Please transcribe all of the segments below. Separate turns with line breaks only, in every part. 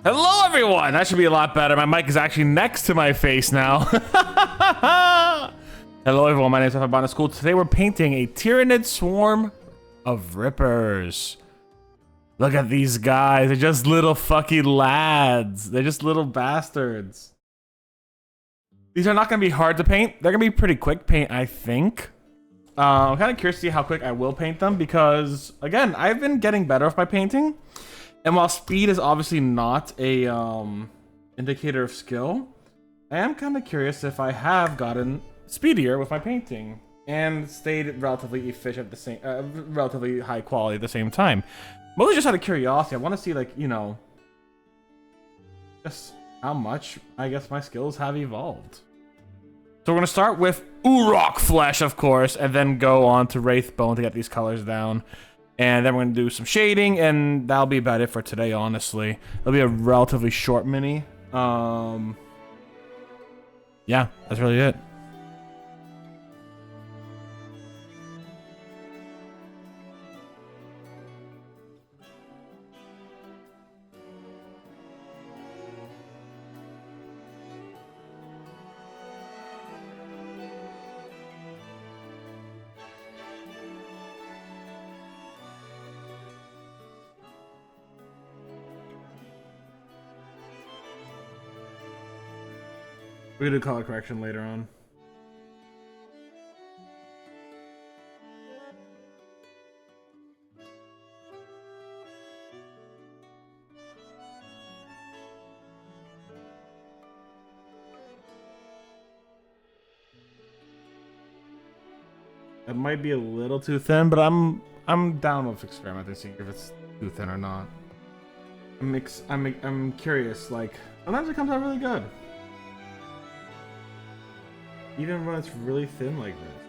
Hello, everyone. That should be a lot better. My mic is actually next to my face now. Hello, everyone. My name is Botanist Cool. Today, we're painting a Tyrannid swarm of rippers. Look at these guys. They're just little fucking lads. They're just little bastards. These are not going to be hard to paint. They're going to be pretty quick paint, I think. I'm kind of curious to see how quick I will paint them because, again, I've been getting better with my painting. And while speed is obviously not a indicator of skill, I am kind of curious if I have gotten speedier with my painting and stayed relatively efficient at the same, relatively high quality at the same time. Mostly just out of curiosity. I want to see, like, you know, just how much I guess my skills have evolved. So we're gonna start with Urok Flesh, of course, and then go on to Wraith Bone to get these colors down. And then we're going to do some shading, and that'll be about it for today, honestly. It'll be a relatively short mini. Yeah, that's really it. We're gonna do color correction later on. It might be a little too thin, but I'm down with experimenting, seeing if it's too thin or not. I'm curious. Like, sometimes it comes out really good. Even when it's really thin like this.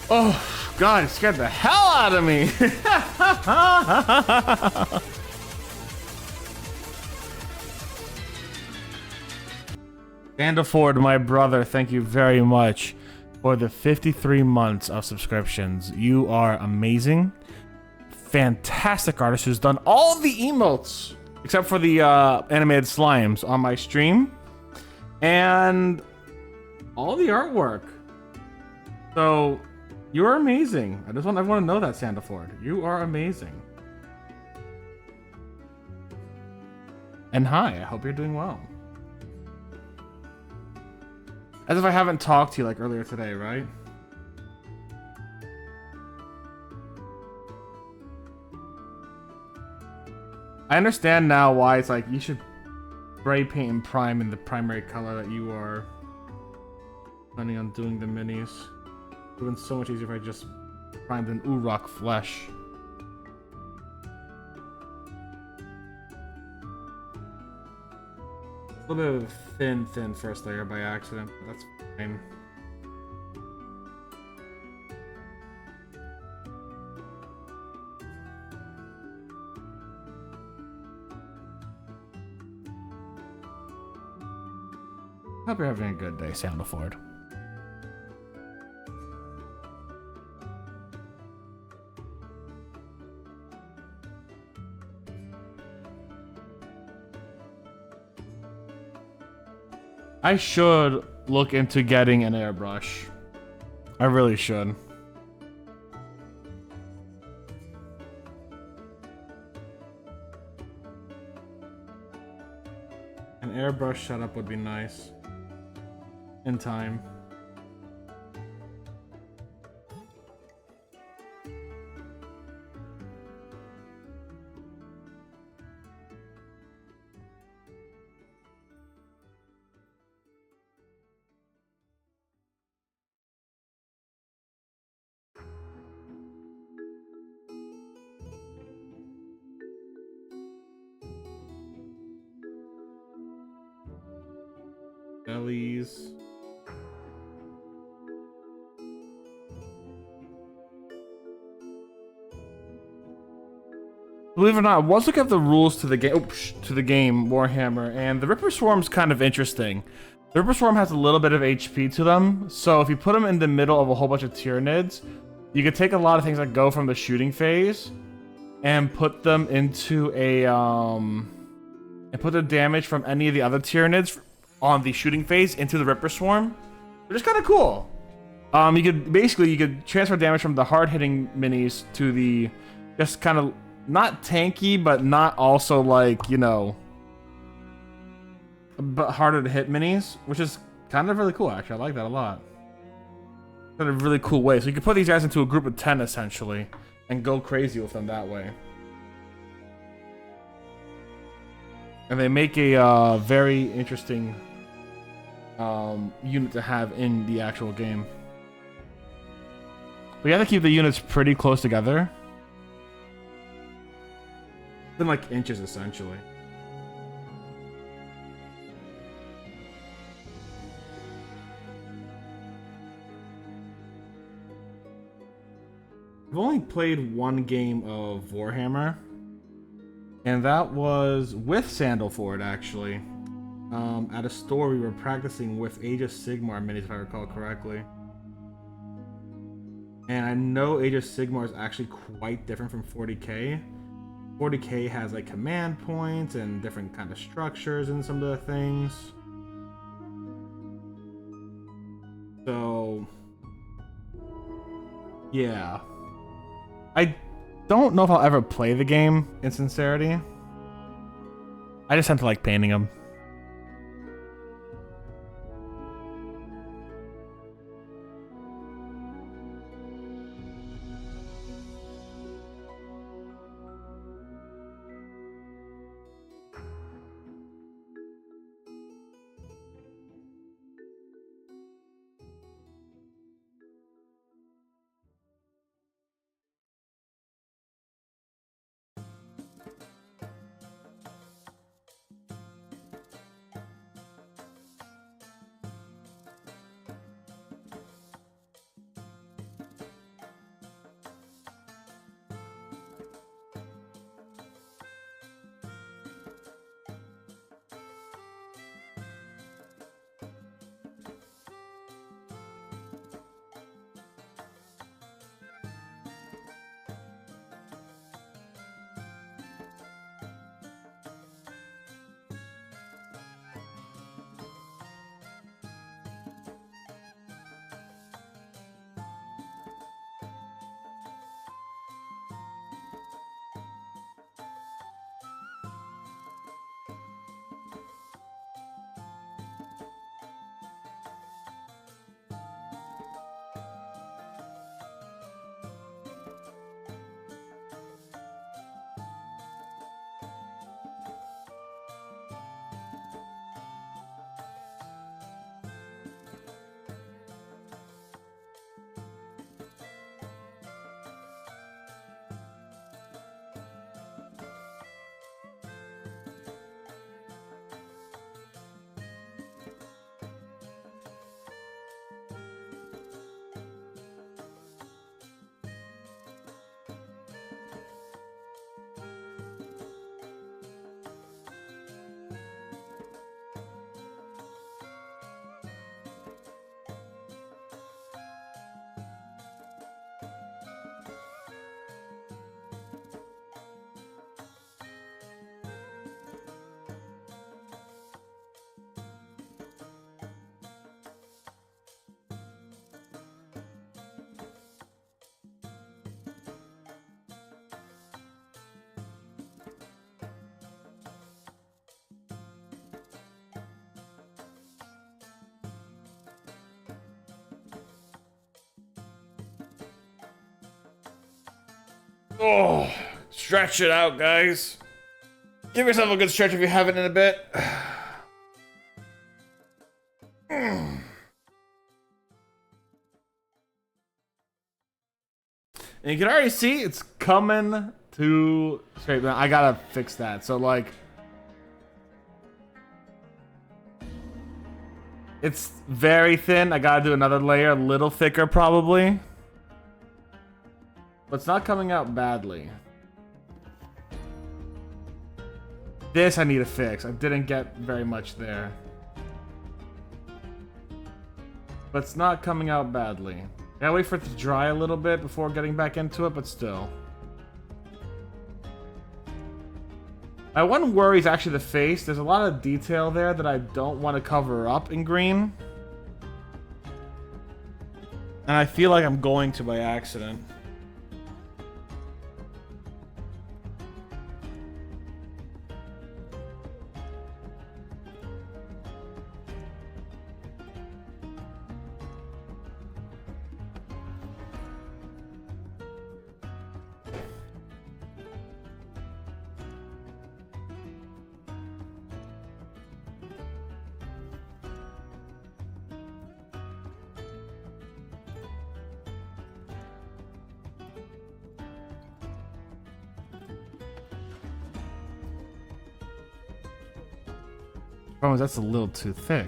Oh, God, it scared the hell out of me. Sandleford, my brother, thank you very much for the 53 months of subscriptions. You are amazing. Fantastic artist who's done all the emotes, except for the animated slimes on my stream. And all the artwork. So... you are amazing. I just want everyone to know that, Sandleford. You are amazing. And hi, I hope you're doing well. As if I haven't talked to you like earlier today, right? I understand now why it's like you should spray paint and prime in the primary color that you are planning on doing the minis. It would have been so much easier if I just primed an Urok Flesh. A little bit of thin first layer by accident, but that's fine. Hope you're having a good day, Sandleford. I should look into getting an airbrush. I really should. An airbrush setup would be nice. In time. Bellies. Believe it or not, I was looking at the rules to the game, Warhammer, and the Ripper Swarm's kind of interesting. The Ripper Swarm has a little bit of HP to them, so if you put them in the middle of a whole bunch of Tyranids, you could take a lot of things that go from the shooting phase and put them into a, and put the damage from any of the other Tyranids on the shooting phase into the Ripper Swarm, which is kind of cool. You could transfer damage from the hard-hitting minis to the just kind of not tanky, but not also like, you know, but harder to hit minis, which is kind of really cool, actually. I like that a lot. Kind of really cool way. So you can put these guys into a group of 10, essentially, and go crazy with them that way. And they make a very interesting unit to have in the actual game. But you have to keep the units pretty close together. Within like inches, essentially. I've only played one game of Warhammer, and that was with Sandleford, actually. At a store we were practicing with Age of Sigmar minis, if I recall correctly. And I know Age of Sigmar is actually quite different from 40k. 40k has like command points and different kind of structures and some of the things. So, yeah. I don't know if I'll ever play the game, in sincerity. I just tend to like painting them. Oh, stretch it out, guys. Give yourself a good stretch if you haven't in a bit. And you can already see it's coming to straight. I gotta fix that. So like, it's very thin. I gotta do another layer, a little thicker probably. But it's not coming out badly. This I need to fix. I didn't get very much there. But it's not coming out badly. Gotta wait for it to dry a little bit before getting back into it, but still. My one worry is actually the face. There's a lot of detail there that I don't want to cover up in green. And I feel like I'm going to by accident. Problem is that's a little too thick.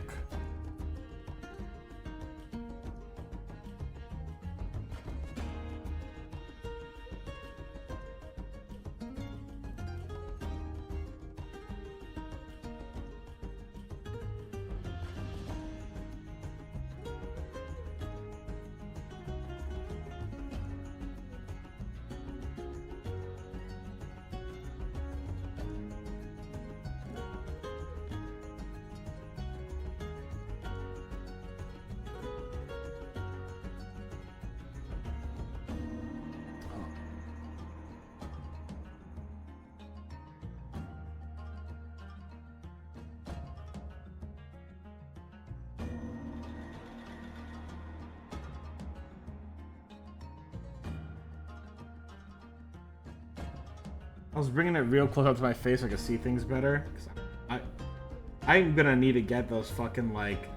I was bringing it real close up to my face so I could see things better. I'm gonna need to get those fucking, like,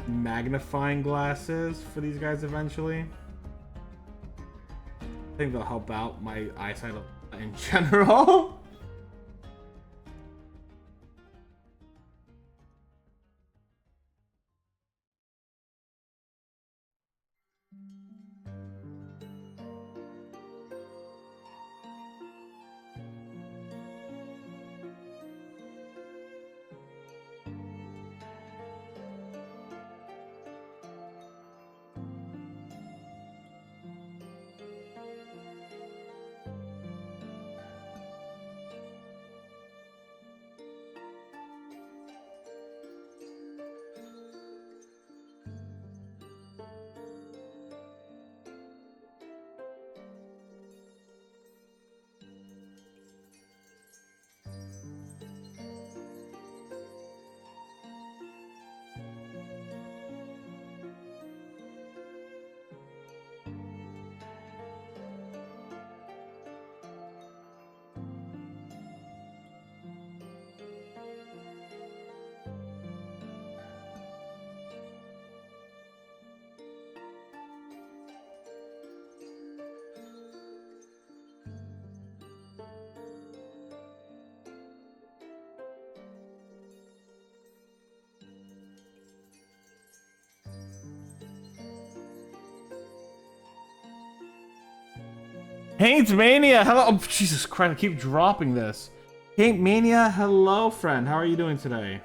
magnifying glasses for these guys eventually. I think they'll help out my eyesight in general. Paint Mania, hello. Oh, Jesus Christ, I keep dropping this. Paint Mania, hello, friend. How are you doing today?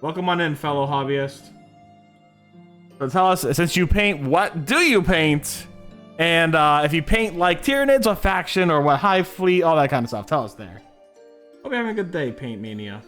Welcome on in, fellow hobbyist. So tell us, since you paint, what do you paint? And if you paint like Tyranids or Faction or what, Hive Fleet, all that kind of stuff, tell us there. Hope you're having a good day, Paint Mania.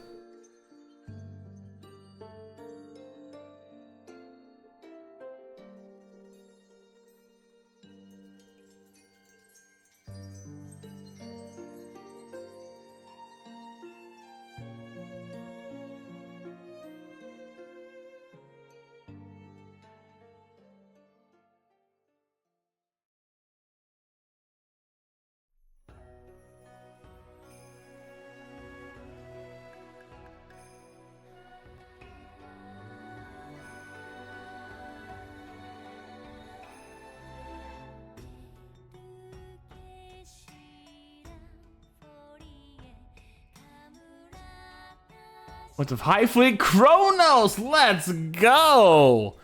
What's of High Fleet Kronos? Let's go!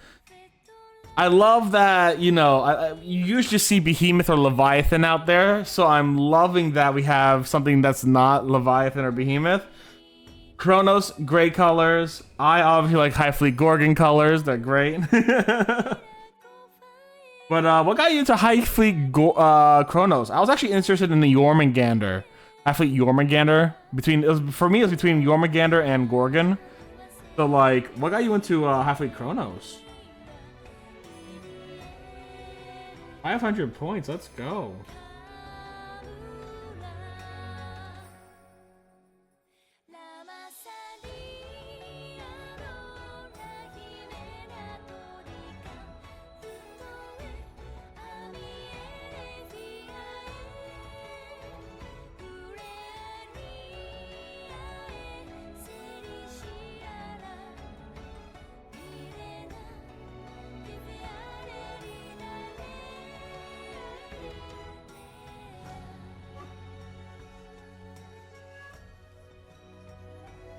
I love that, you know, you usually see Behemoth or Leviathan out there, so I'm loving that we have something that's not Leviathan or Behemoth. Kronos, great colors. I obviously like High Fleet Gorgon colors, they're great. But what got you into High Fleet Kronos? I was actually interested in the Jormungandr. High Fleet Jormungandr. For me, it was between Jormungandr and Gorgon. So, like, what got you into High Fleet Kronos? 500 points, let's go.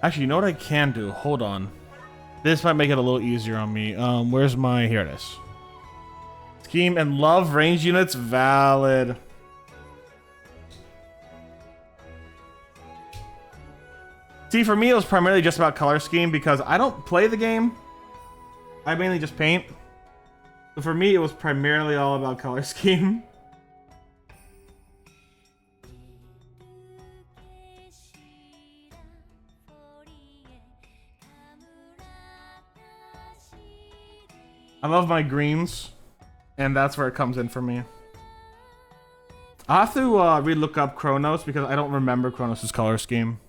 Actually, you know what I can do? Hold on. This might make it a little easier on me. Where's my... Here it is. Scheme and love range units valid. See, for me, it was primarily just about color scheme because I don't play the game. I mainly just paint. So for me, it was primarily all about color scheme. I love my greens, and that's where it comes in for me. I have to re-look up Kronos because I don't remember Kronos' color scheme.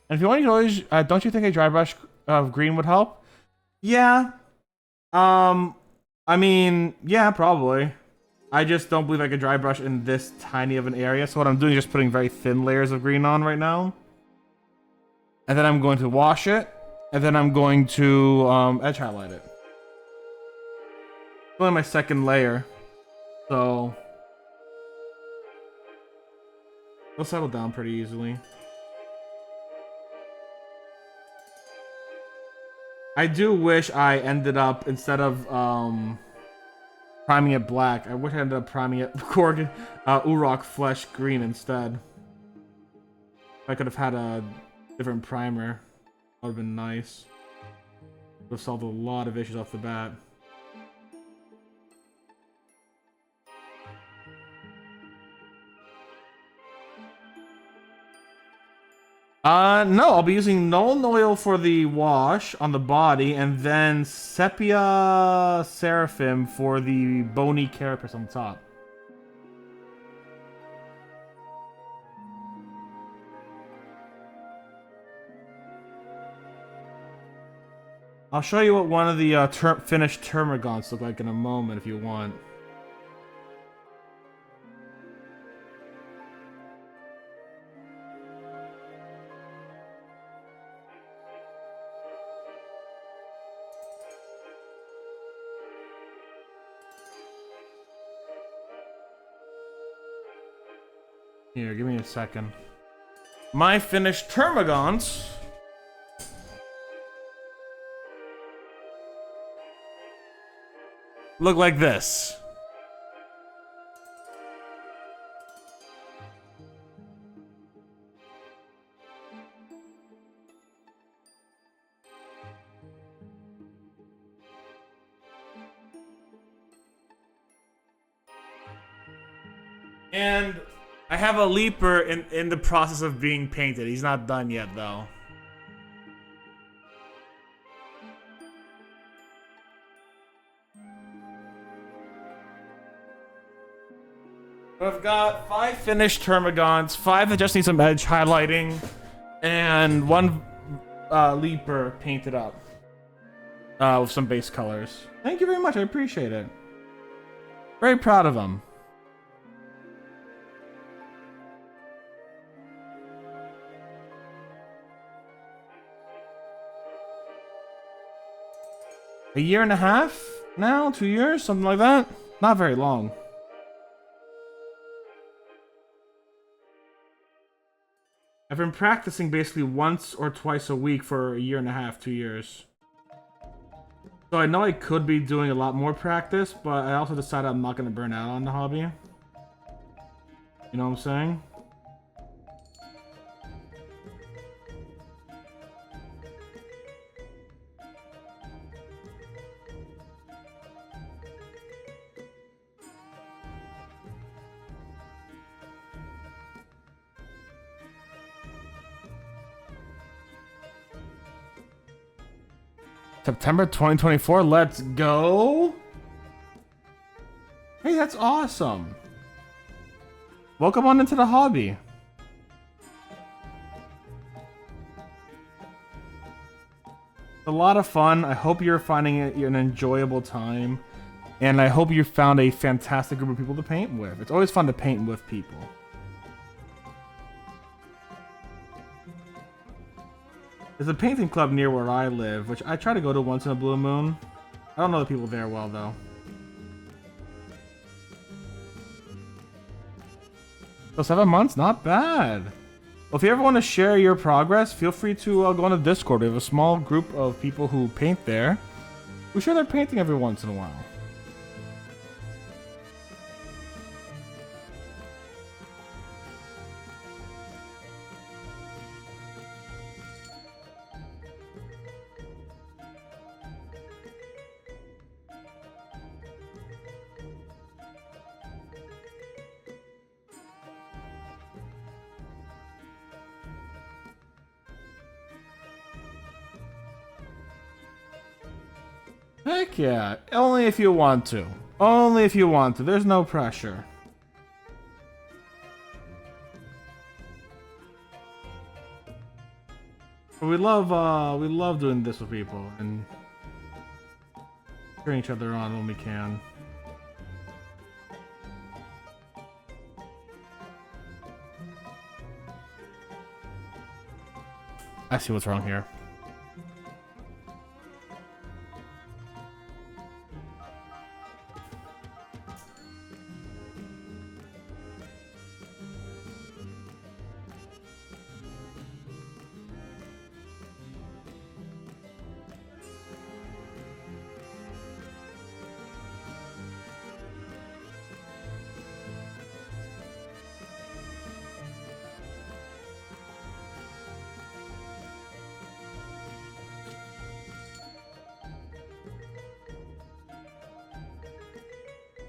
And if you want to always, don't you think a dry brush of green would help? Yeah. I mean, yeah, probably. I just don't believe I could dry brush in this tiny of an area. So what I'm doing is just putting very thin layers of green on right now. And then I'm going to wash it. And then I'm going to edge highlight it. It's only my second layer. So it'll settle down pretty easily. I do wish I ended up, instead of priming it black, I wish I ended up priming it Gorgon, Urok Flesh green instead. I could have had a different primer. That would have been nice. Would have solved a lot of issues off the bat. No, I'll be using Nuln Oil for the wash on the body, and then Sepia Seraphim for the bony carapace on top. I'll show you what one of the finished termagants look like in a moment if you want. Here, give me a second. My finished termagants look like this. And I have a leaper in the process of being painted. He's not done yet, though. I've got 5 finished termagants, 5 that just need some edge highlighting, and 1 leaper painted up. with some base colors. Thank you very much. I appreciate it. Very proud of him. A year and a half now? 2 years? Something like that? Not very long. I've been practicing basically once or twice a week for a year and a half, 2 years. So I know I could be doing a lot more practice, but I also decided I'm not going to burn out on the hobby. You know what I'm saying? September 2024, let's go! Hey, that's awesome! Welcome on into the hobby. It's a lot of fun. I hope you're finding it an enjoyable time. And I hope you found a fantastic group of people to paint with. It's always fun to paint with people. There's a painting club near where I live, which I try to go to once in a blue moon. I don't know the people there well, though. So 7 months? Not bad. Well, if you ever want to share your progress, feel free to go on the Discord. We have a small group of people who paint there. We share their painting every once in a while. Heck yeah. Only if you want to. Only if you want to. There's no pressure. But we love doing this with people and cheering each other on when we can. I see what's wrong here.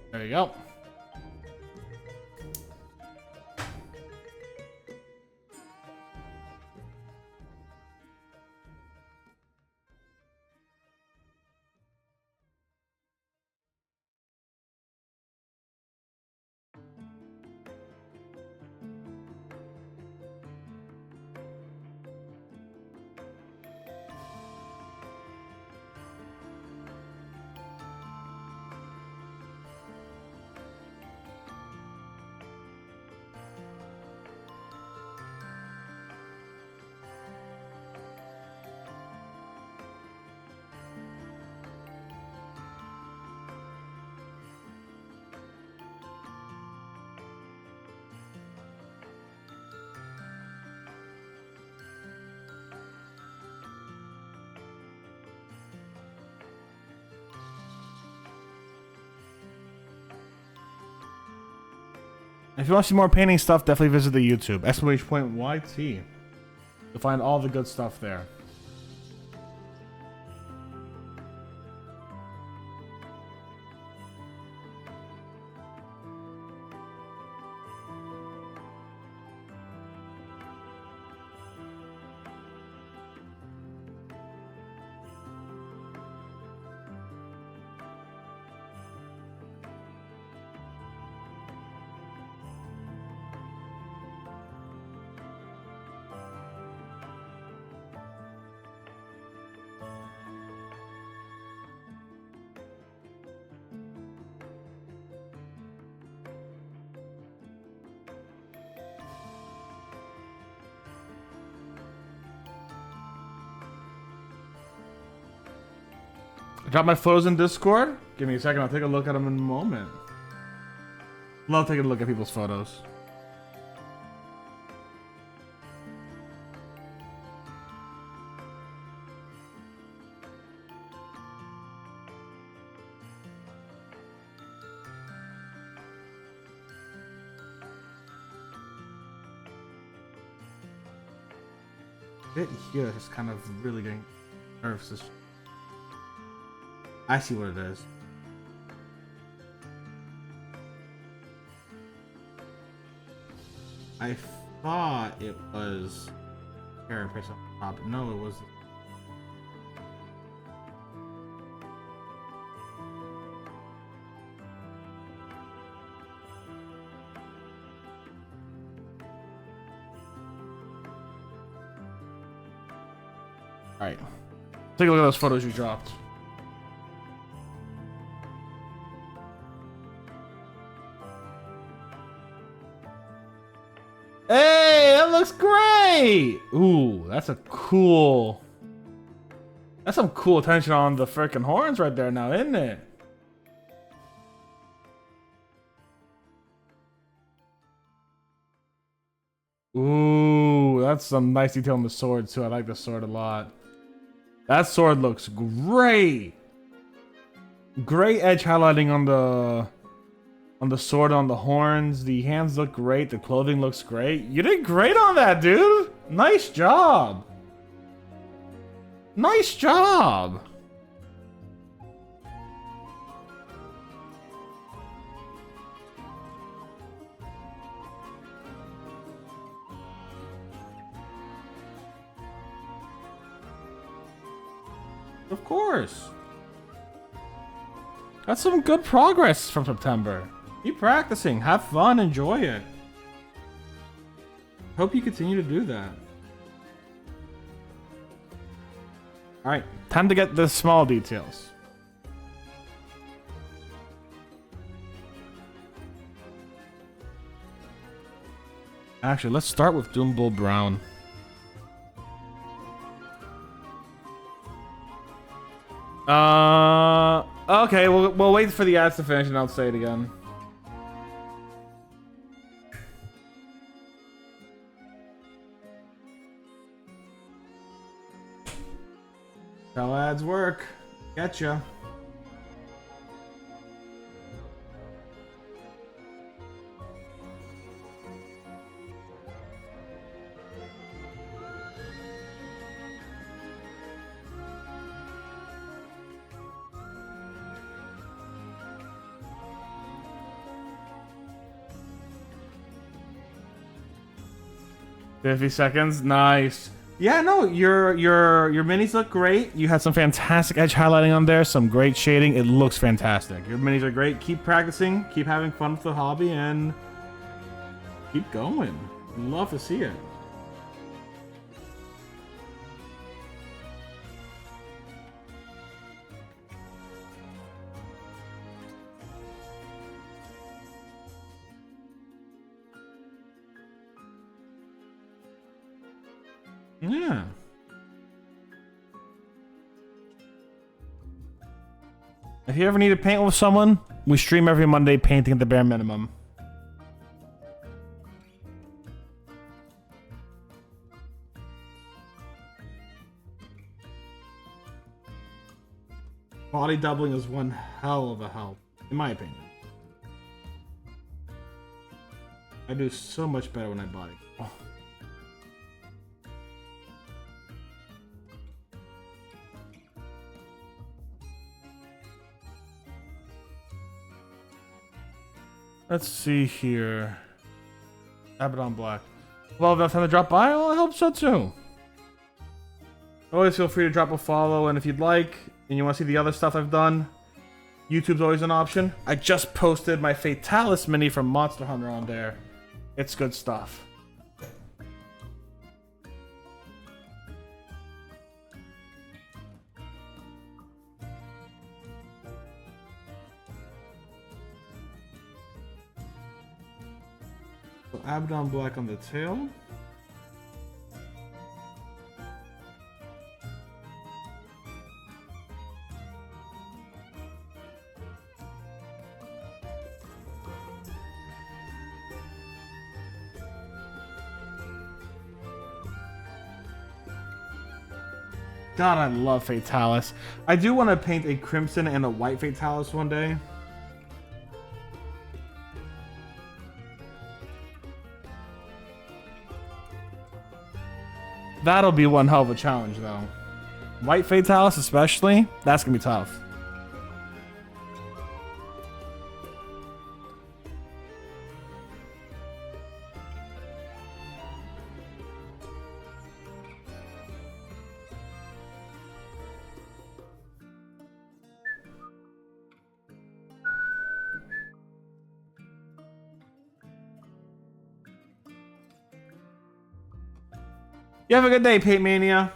There you go. If you want to see more painting stuff, definitely visit the YouTube. !YT. You'll find all the good stuff there. Drop my photos in Discord. Give me a second. I'll take a look at them in a moment. Love taking a look at people's photos. Bit here is kind of really getting nervous. I see what it is. I thought it was carapace on top. No, it was. Alright. Take a look at those photos you dropped. Hey, that looks great! Ooh, that's a cool... That's some cool attention on the frickin' horns right there now, isn't it? Ooh, that's some nice detail on the sword too. I like the sword a lot. That sword looks great. Great edge highlighting on the sword, on the horns. The hands look great. The clothing looks great. You did great on that, dude. Nice job. Nice job. Of course. That's some good progress from September. Keep practicing. Have fun. Enjoy it. Hope you continue to do that. Alright, time to get the small details. Actually, let's start with Doombull Brown. Okay, we'll wait for the ads to finish and I'll say it again. How ads work. Getcha. $50 seconds, nice. Yeah, no, your minis look great. You had some fantastic edge highlighting on there, some great shading. It looks fantastic. Your minis are great. Keep practicing, keep having fun with the hobby, and keep going. Love to see it. Yeah. If you ever need to paint with someone, we stream every Monday painting at the bare minimum. Body doubling is one hell of a help, in my opinion. I do so much better when I body. Oh. Let's see here. Abaddon Black. Well, enough time to drop by? Well, I hope so too. Always feel free to drop a follow, and if you'd like, and you want to see the other stuff I've done, YouTube's always an option. I just posted my Fatalis mini from Monster Hunter on there. It's good stuff. So Abaddon Black on the tail. God, I love Fatalis. I do want to paint a crimson and a white Fatalis one day. That'll be one hell of a challenge, though. White Fatalis especially, that's gonna be tough. You have a good day, Paint Mania.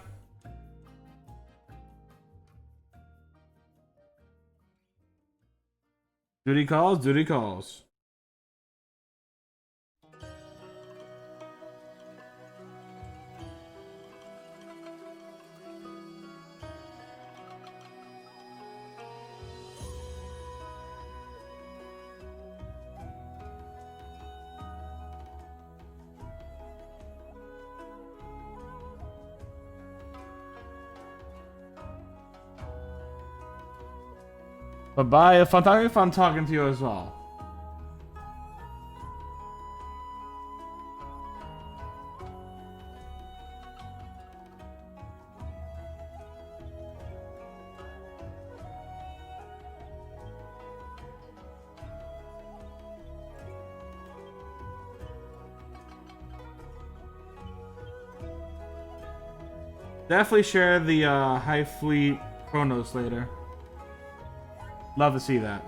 Duty calls, duty calls. Bye-bye. Fun talking to you as well. Definitely share the High Fleet Chronos later. Love to see that.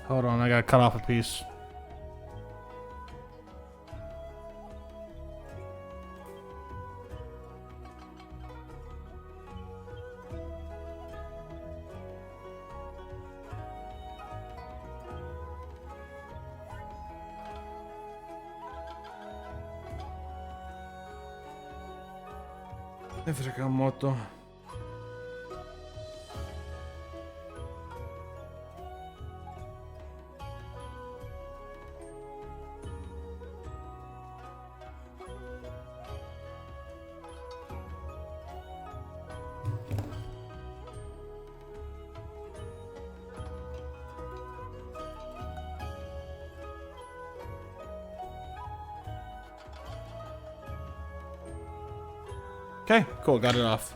Hold on, I gotta cut off a piece. Moto. Okay, cool, got it off.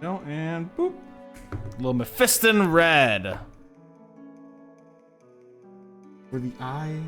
No, and boop. Little Mephiston red. For the eye.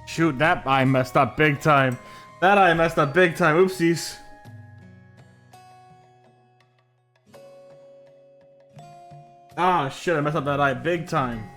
Shoot, that eye messed up big time. That eye messed up big time. Oopsies. Ah, shit, I messed up that eye big time.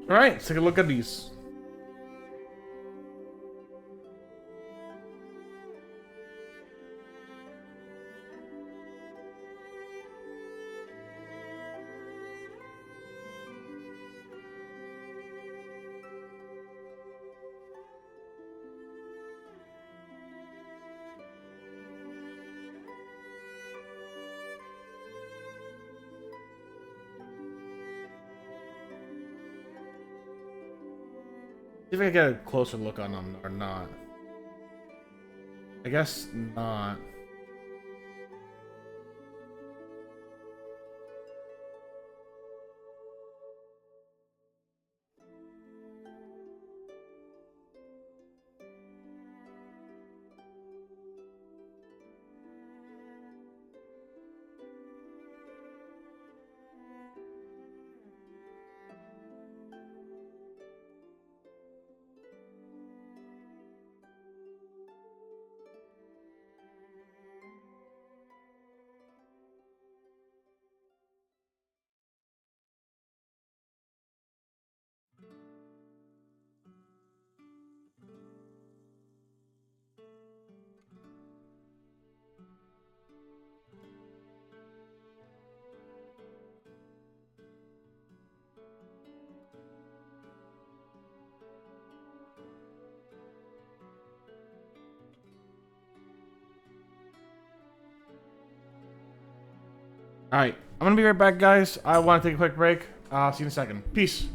All right, let's take a look at these. See if I can get a closer look on them or not. I guess not. All right, I'm gonna be right back, guys. I want to take a quick break. See you in a second. Peace.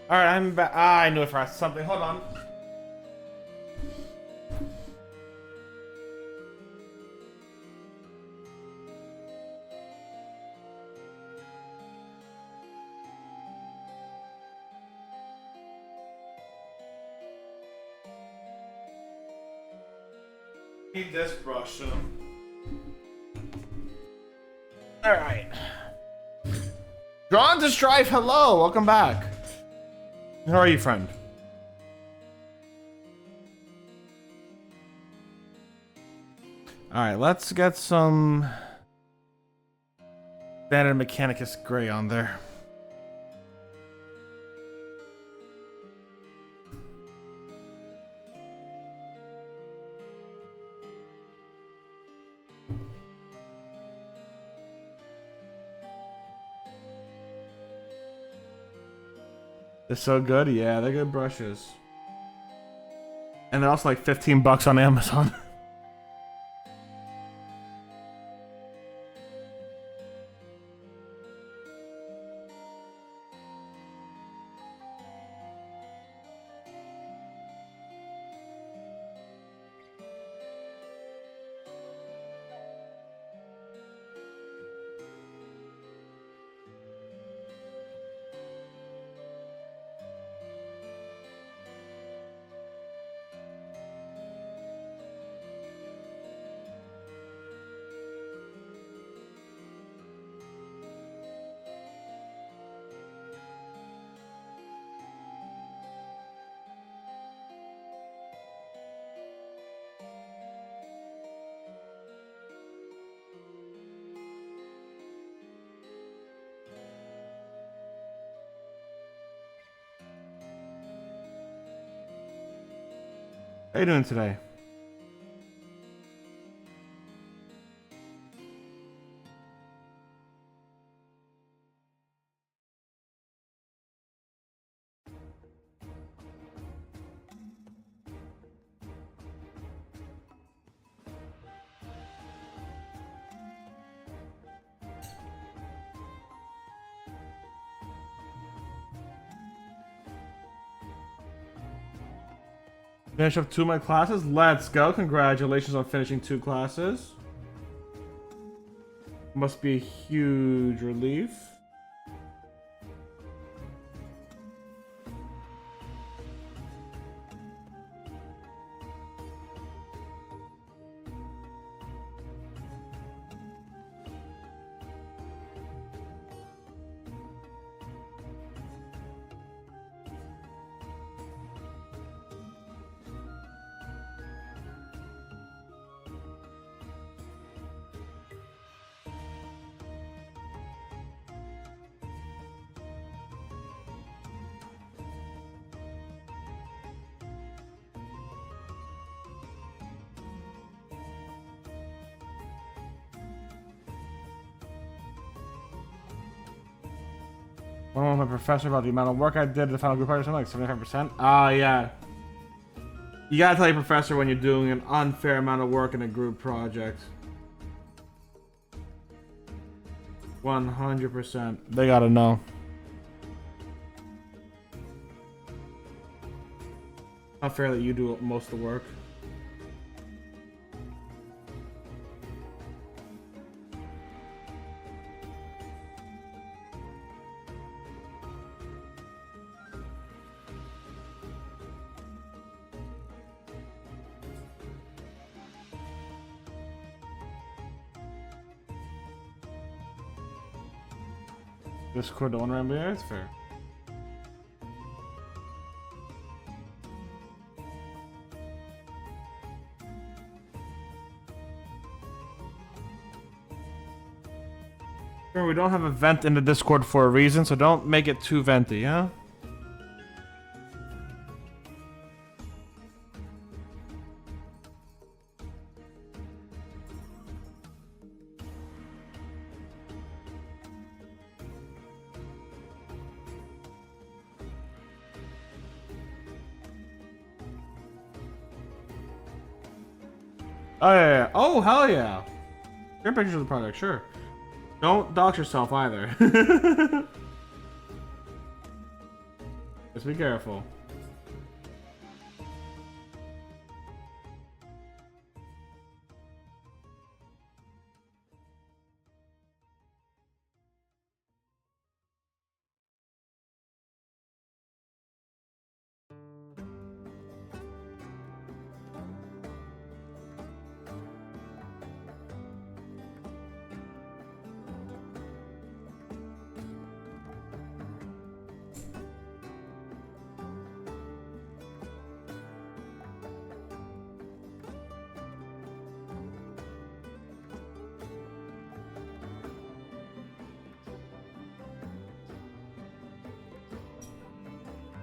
All right, I'm back. Ah, I knew it for something. Hold on. Need this brush. All right. Drawn to Strife, hello, welcome back. How are you, friend? All right, let's get some Standard Mechanicus Gray on there. They're so good, yeah, they're good brushes. And they're also like 15 bucks on Amazon. How you doing today? Finish up 2 of my classes? Let's go. Congratulations on finishing 2 classes. Must be a huge relief. One with my professor about the amount of work I did in the final group project, something like 75%. Ah, yeah. You gotta tell your professor when you're doing an unfair amount of work in a group project. 100%. They gotta know. Not fair that you do most of the work. Discord don't remember, yeah, it's fair. Sure, we don't have a vent in the Discord for a reason, so don't make it too venty, huh? Oh, yeah. Oh, hell yeah. Share pictures of the product, sure. Don't dox yourself either. It's Be careful.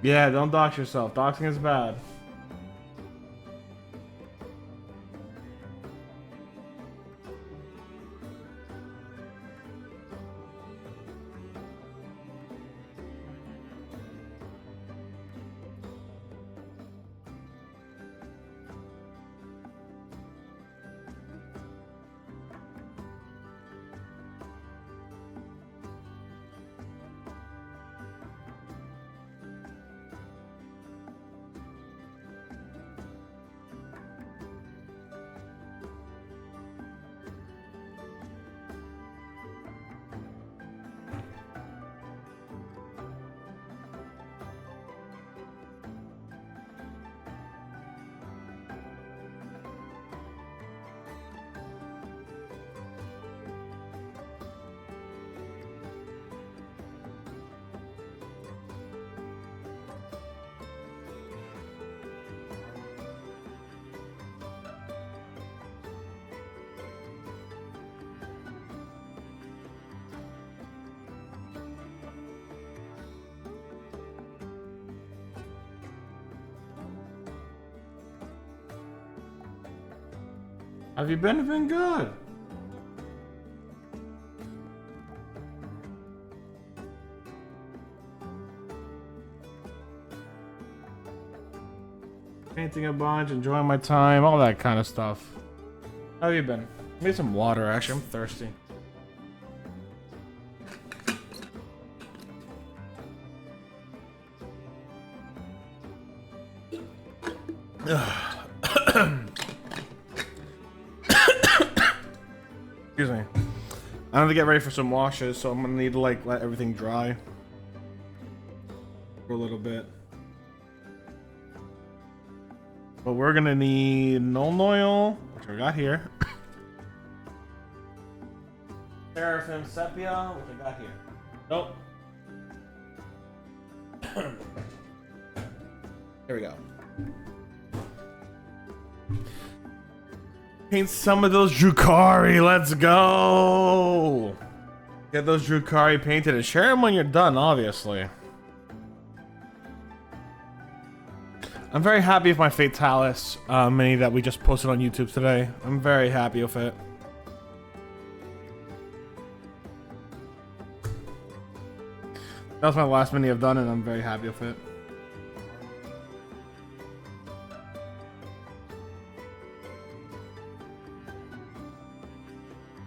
Yeah, don't dox yourself. Doxing is bad. Have you been? Been good. Painting a bunch, enjoying my time, all that kind of stuff. How have you been? Made some water, actually. I'm thirsty. Excuse me. I have to get ready for some washes, so I'm gonna need to like let everything dry for a little bit. But we're gonna need Nuln Oil, which I got here. Paraffin Sepia, which I got here. Nope. There we go. Paint some of those Drukhari, let's go! Get those Drukhari painted and share them when you're done, obviously. I'm very happy with my Fatalis mini that we just posted on YouTube today. I'm very happy with it. That was my last mini I've done and I'm very happy with it.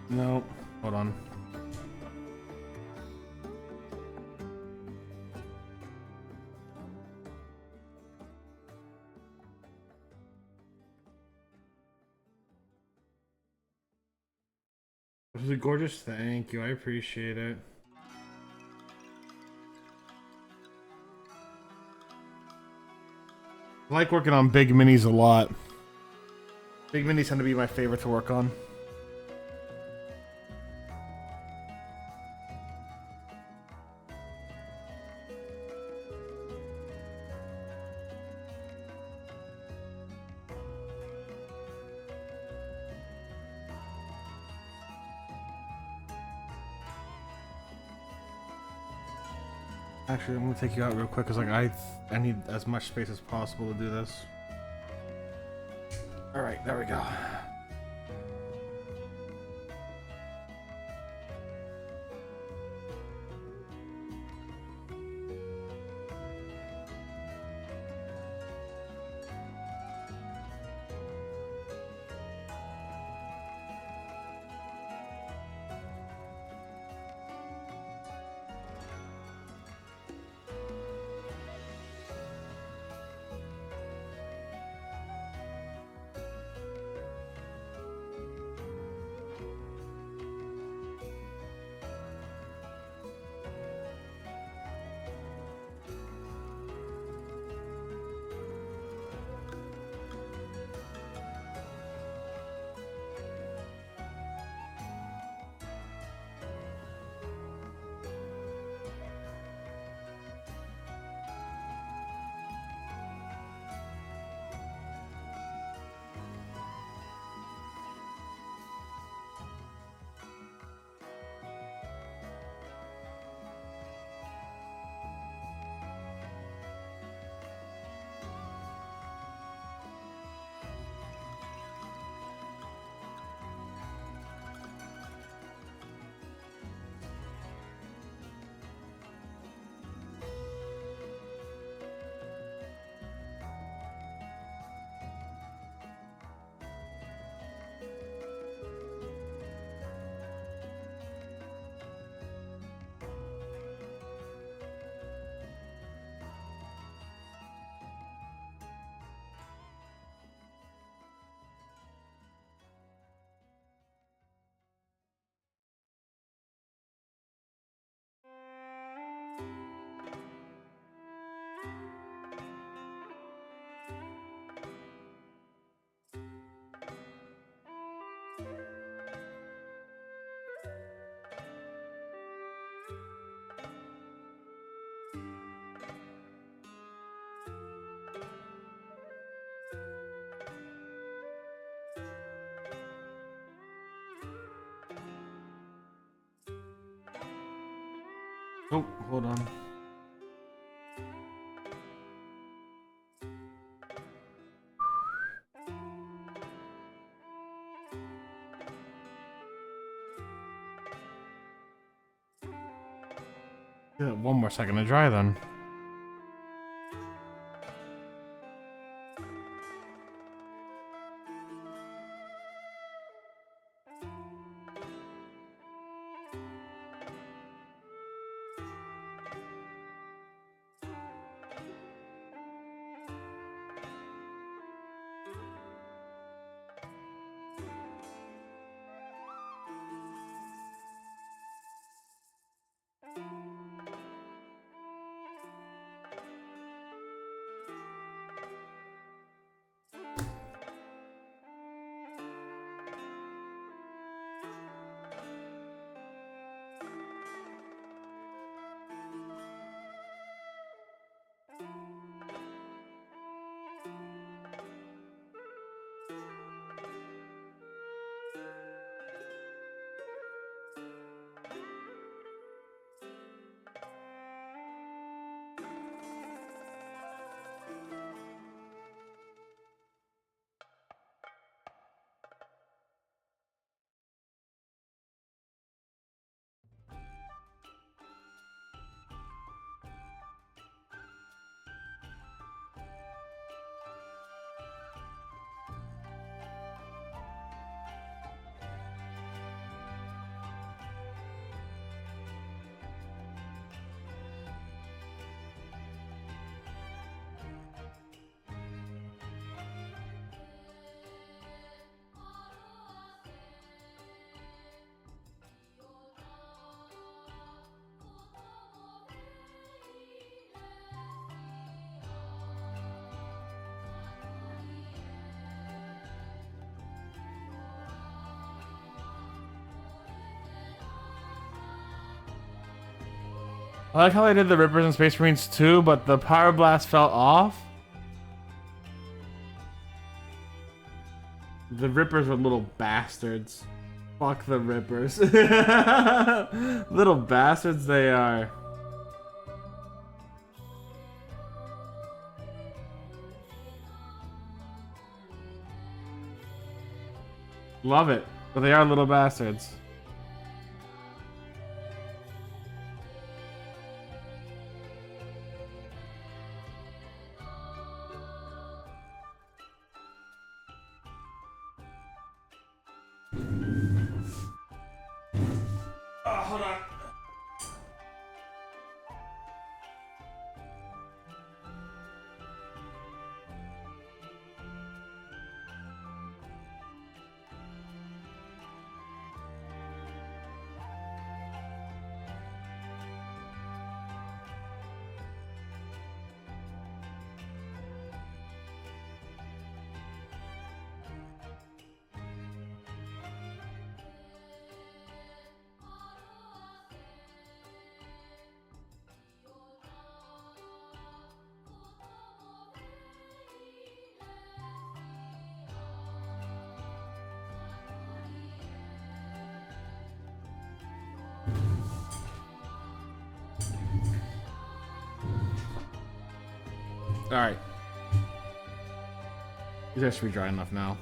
No, hold on. This is gorgeous. Thank you. I appreciate it. I like working on big minis a lot. Big minis tend to be my favorite to work on. Actually, I'm gonna take you out real quick because like I need as much space as possible to do this. All right, there we go. Oh, hold on. Yeah, one more second to dry then. I like how they did the Rippers and Space Marines too, but the Power Blast fell off. The Rippers were little bastards. Fuck the Rippers. Little bastards they are. Love it, but they are little bastards. Hold on. Alright. These guys should be dry enough now.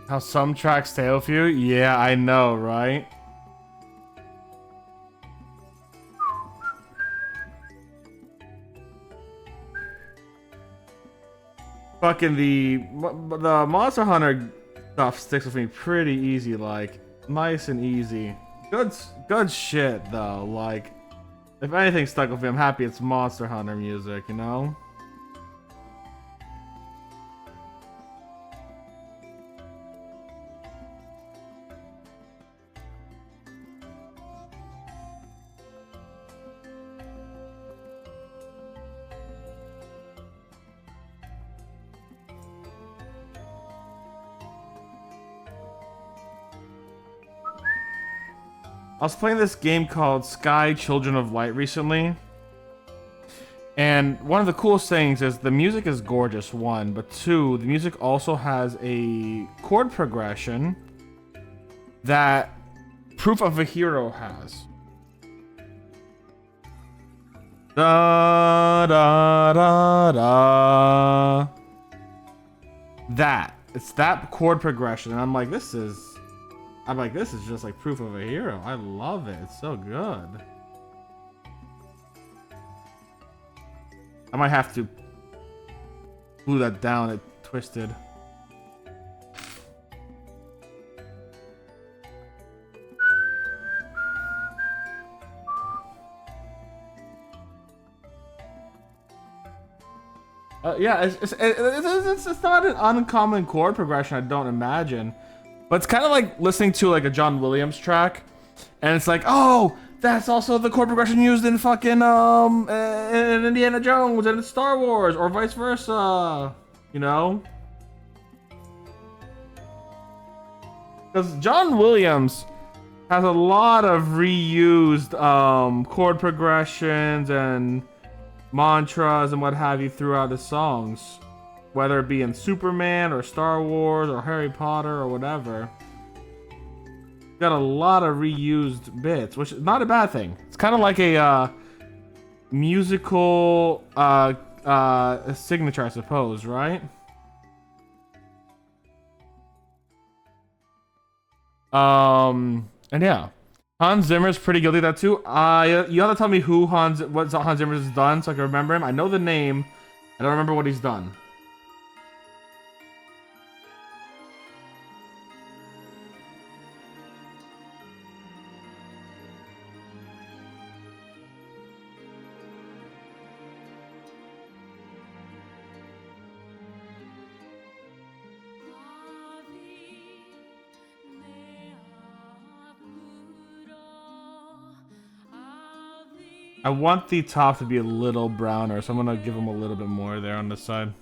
How some tracks stay with you? Yeah, I know, right? Fucking the Monster Hunter stuff sticks with me pretty easy, like nice and easy. Good shit though. Like, if anything stuck with me, I'm happy it's Monster Hunter music, you know? I was playing this game called Sky Children of Light recently. And one of the coolest things is the music is gorgeous, one, but two, the music also has a chord progression that Proof of a Hero has. Da da da da. It's that chord progression, and I'm like, this is just like Proof of a Hero. I love it. It's so good. I might have to glue that down. It twisted. Yeah, it's not an uncommon chord progression, I don't imagine. But it's kind of like listening to like a John Williams track, and it's like, oh, that's also the chord progression used in fucking in Indiana Jones and in Star Wars, or vice versa, you know? Because John Williams has a lot of reused chord progressions and mantras and what have you throughout his songs. Whether it be in Superman or Star Wars or Harry Potter or whatever. Got a lot of reused bits, which is not a bad thing. It's kind of like a musical signature, I suppose, right? And yeah. Hans Zimmer's pretty guilty of that too. You have to tell me what Hans Zimmer has done so I can remember him. I know the name. I don't remember what he's done. I want the top to be a little browner, so I'm gonna give him a little bit more there on this side.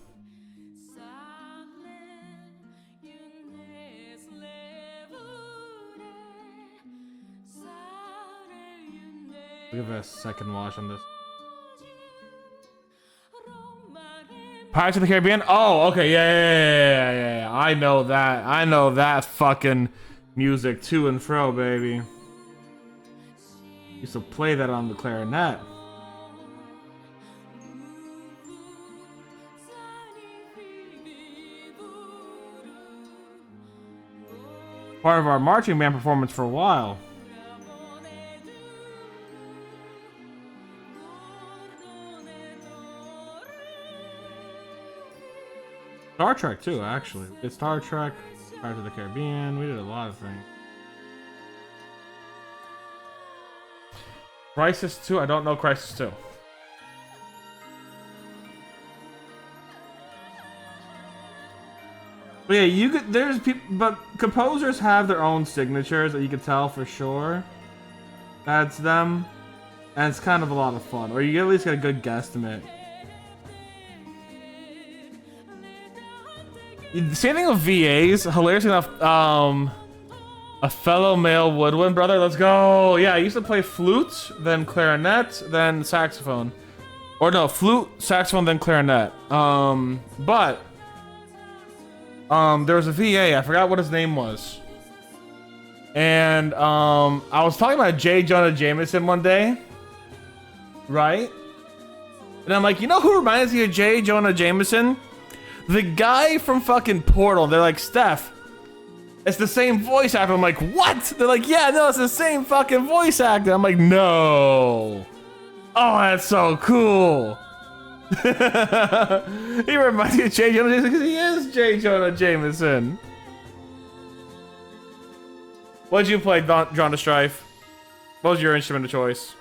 Give it a second wash on this. Pirates of the Caribbean? Oh, okay, yeah. I know that fucking music to and fro, baby. Used to play that on the clarinet. Part of our marching band performance for a while. Star Trek too, actually. It's Star Trek, Pirates of the Caribbean. We did a lot of things. Crisis 2? I don't know Crisis 2. But yeah, you could. There's people, but composers have their own signatures that you can tell for sure. That's them, and it's kind of a lot of fun. Or you at least get a good guesstimate. Same thing with VAs. Hilarious enough, a fellow male woodwind brother. Let's go. Yeah, I used to play flute, then clarinet, then saxophone. Or no, flute, saxophone, then clarinet. But there was a VA. I forgot what his name was. And I was talking about J. Jonah Jameson one day, right? And I'm like, you know who reminds me of J. Jonah Jameson? The guy from fucking Portal. They're like, Steph, It's the same voice actor. I'm like, what? They're like, yeah, no, it's the same fucking voice actor. I'm like, no. Oh, that's so cool. He reminds me of J. Jonah Jameson because he is J. Jonah Jameson. What did you play, Drawn to Strife? What was your instrument of choice?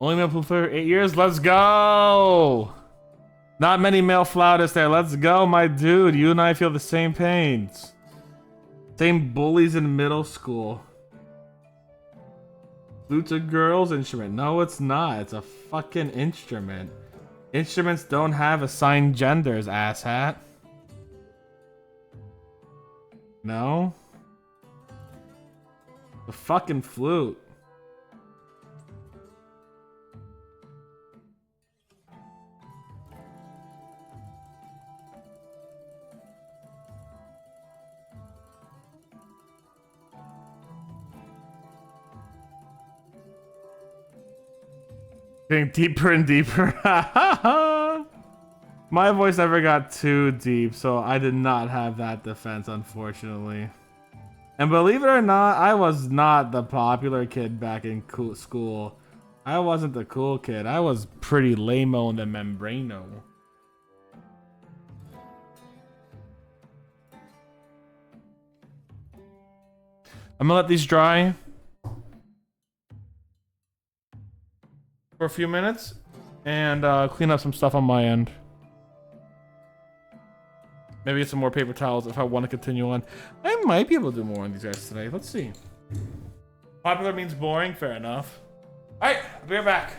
Only male flute for 8 years? Let's go! Not many male flautists there. Let's go, my dude. You and I feel the same pains. Same bullies in middle school. Flute's a girl's instrument. No, it's not. It's a fucking instrument. Instruments don't have assigned genders, asshat. No? The fucking flute. Getting deeper and deeper. My voice never got too deep, so I did not have that defense, unfortunately. And believe it or not, I was not the popular kid back in school. I wasn't the cool kid. I was pretty lame-o and membrano. I'm gonna let these dry for a few minutes and clean up some stuff on my end. Maybe get some more paper towels if I want to continue on. I might be able to do more on these guys today. Let's see. Popular means boring. Fair enough. All right, I'll be right back.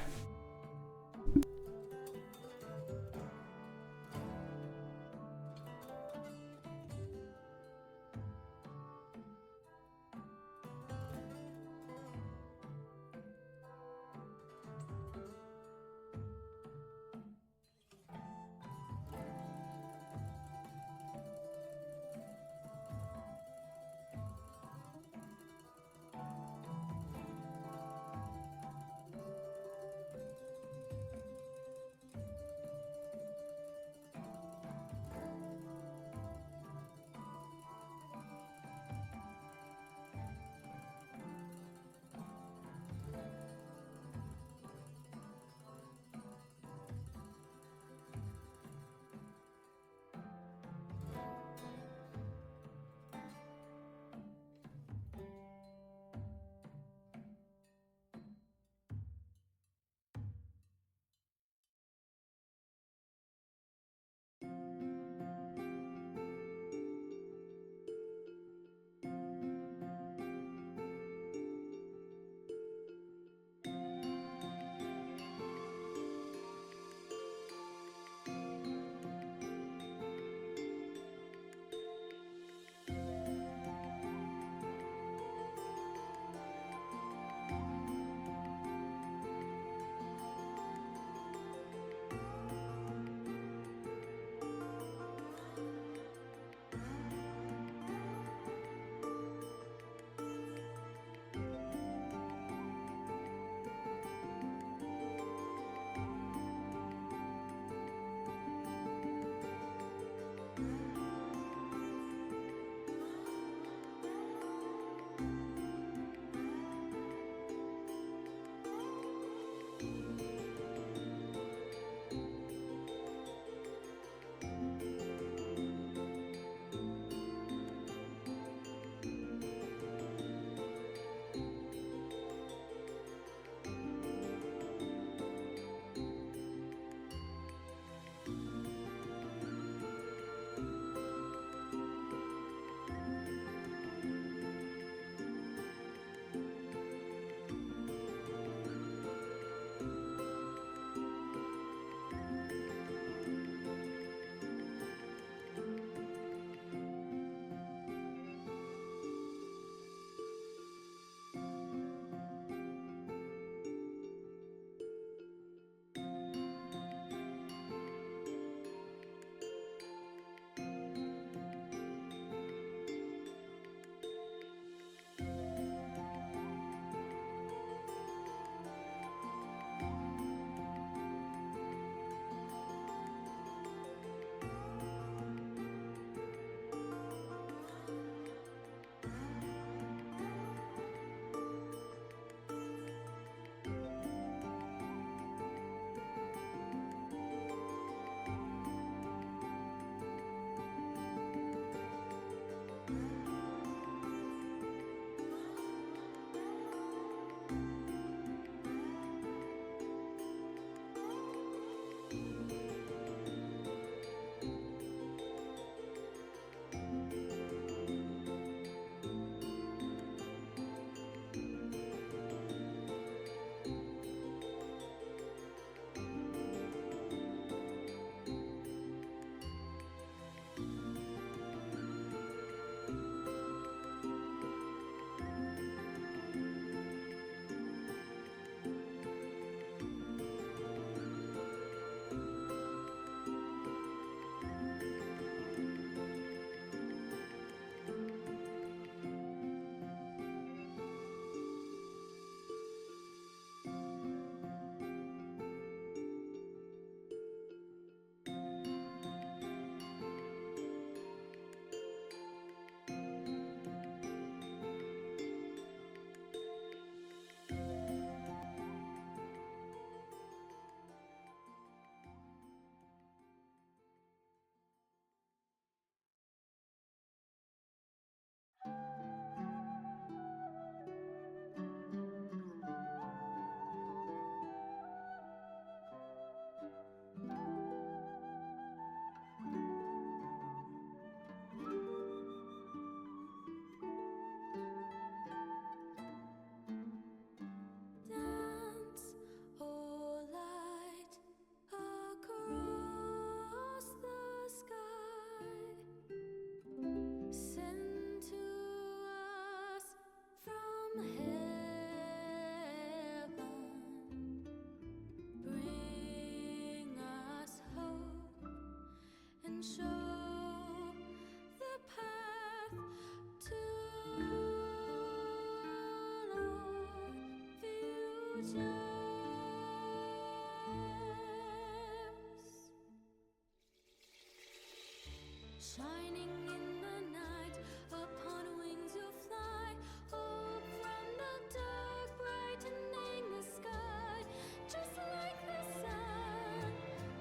Shining in the night, upon wings you'll fly. Hope from the dark, brightening the sky. Just like the sun,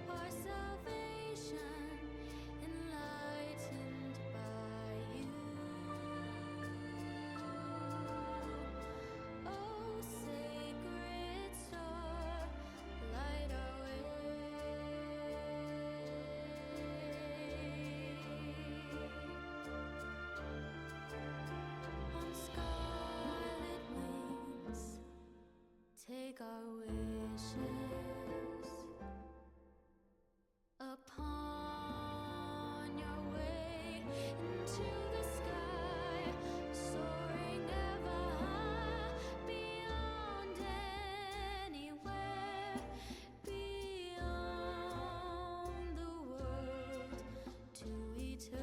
our salvation, enlightened by you. Oh, sacred star, light our way. On scarlet wings, take our wishes upon your way into the sky, soaring ever high, beyond anywhere, beyond the world to eternity.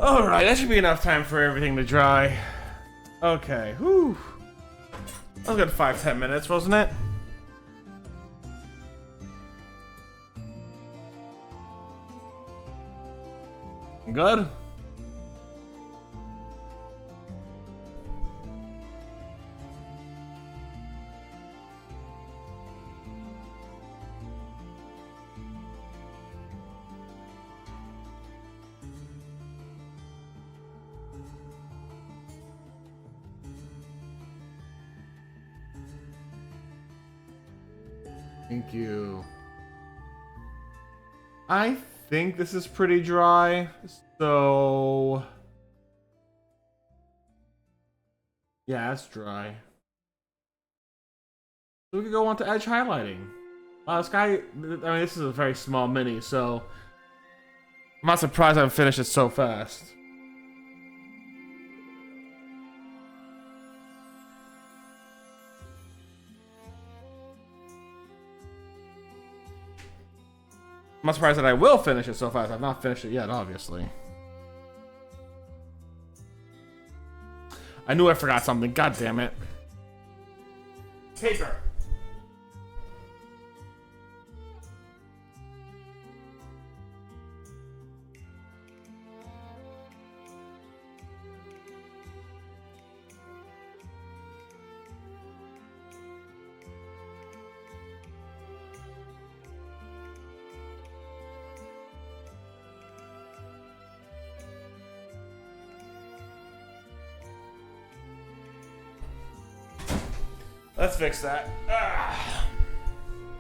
Alright, that should be enough time for everything to dry. Okay, whew. That was good 5-10 minutes, wasn't it? Good? Thank you. I think this is pretty dry, so yeah, it's dry. So we could go on to edge highlighting. This guy, I mean, this is a very small mini, so I'm not surprised I've finished it so fast. I'm not surprised that I will finish it so fast. I've not finished it yet, obviously. I knew I forgot something. God damn it. Paper. Let's fix that.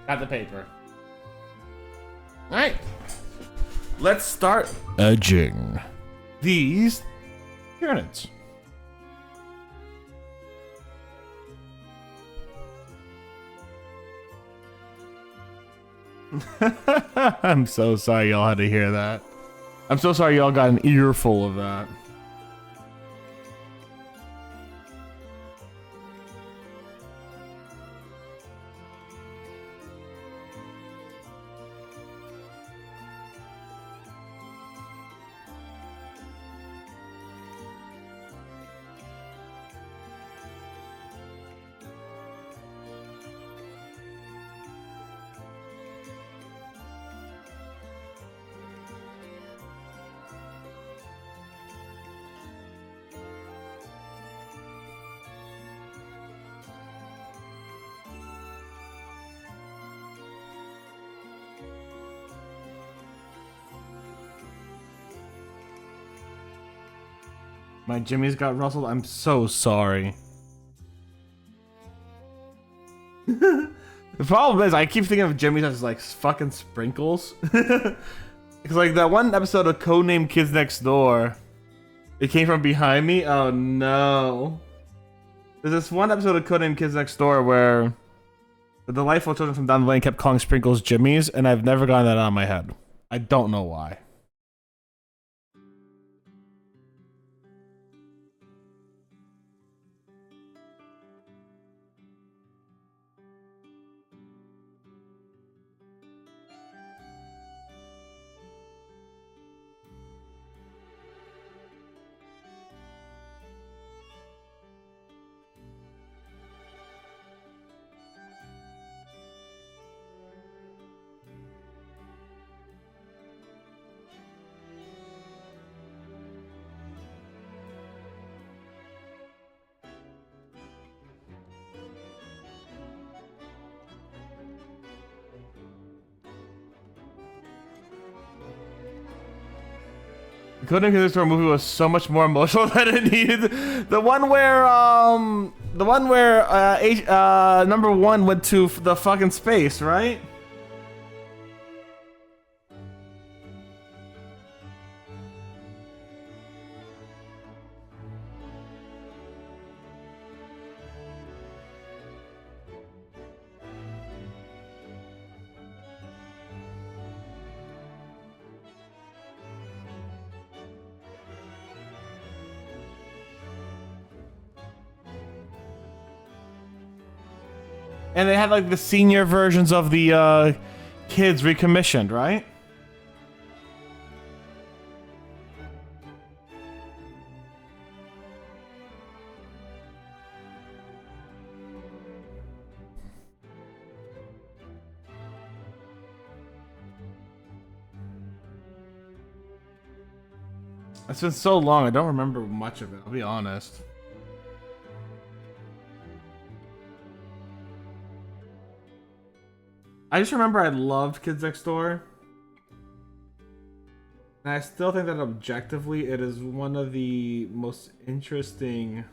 Got the paper. Alright. Let's start edging these pyramids. I'm so sorry y'all had to hear that. I'm so sorry y'all got an earful of that. My jimmies got rustled. I'm so sorry. The problem is, I keep thinking of jimmies as like fucking sprinkles. Because like that one episode of Codename Kids Next Door, it came from behind me. Oh no. There's this one episode of Codename Kids Next Door where the delightful children from down the lane kept calling sprinkles jimmies, and I've never gotten that out of my head. I don't know why. The Codename Kids Next Door movie was so much more emotional than it needed. The one where number one went to the fucking space, right? And they had like the senior versions of the kids recommissioned, right? It's been so long, I don't remember much of it, I'll be honest. I just remember I loved Kids Next Door. And I still think that objectively it is one of the most interesting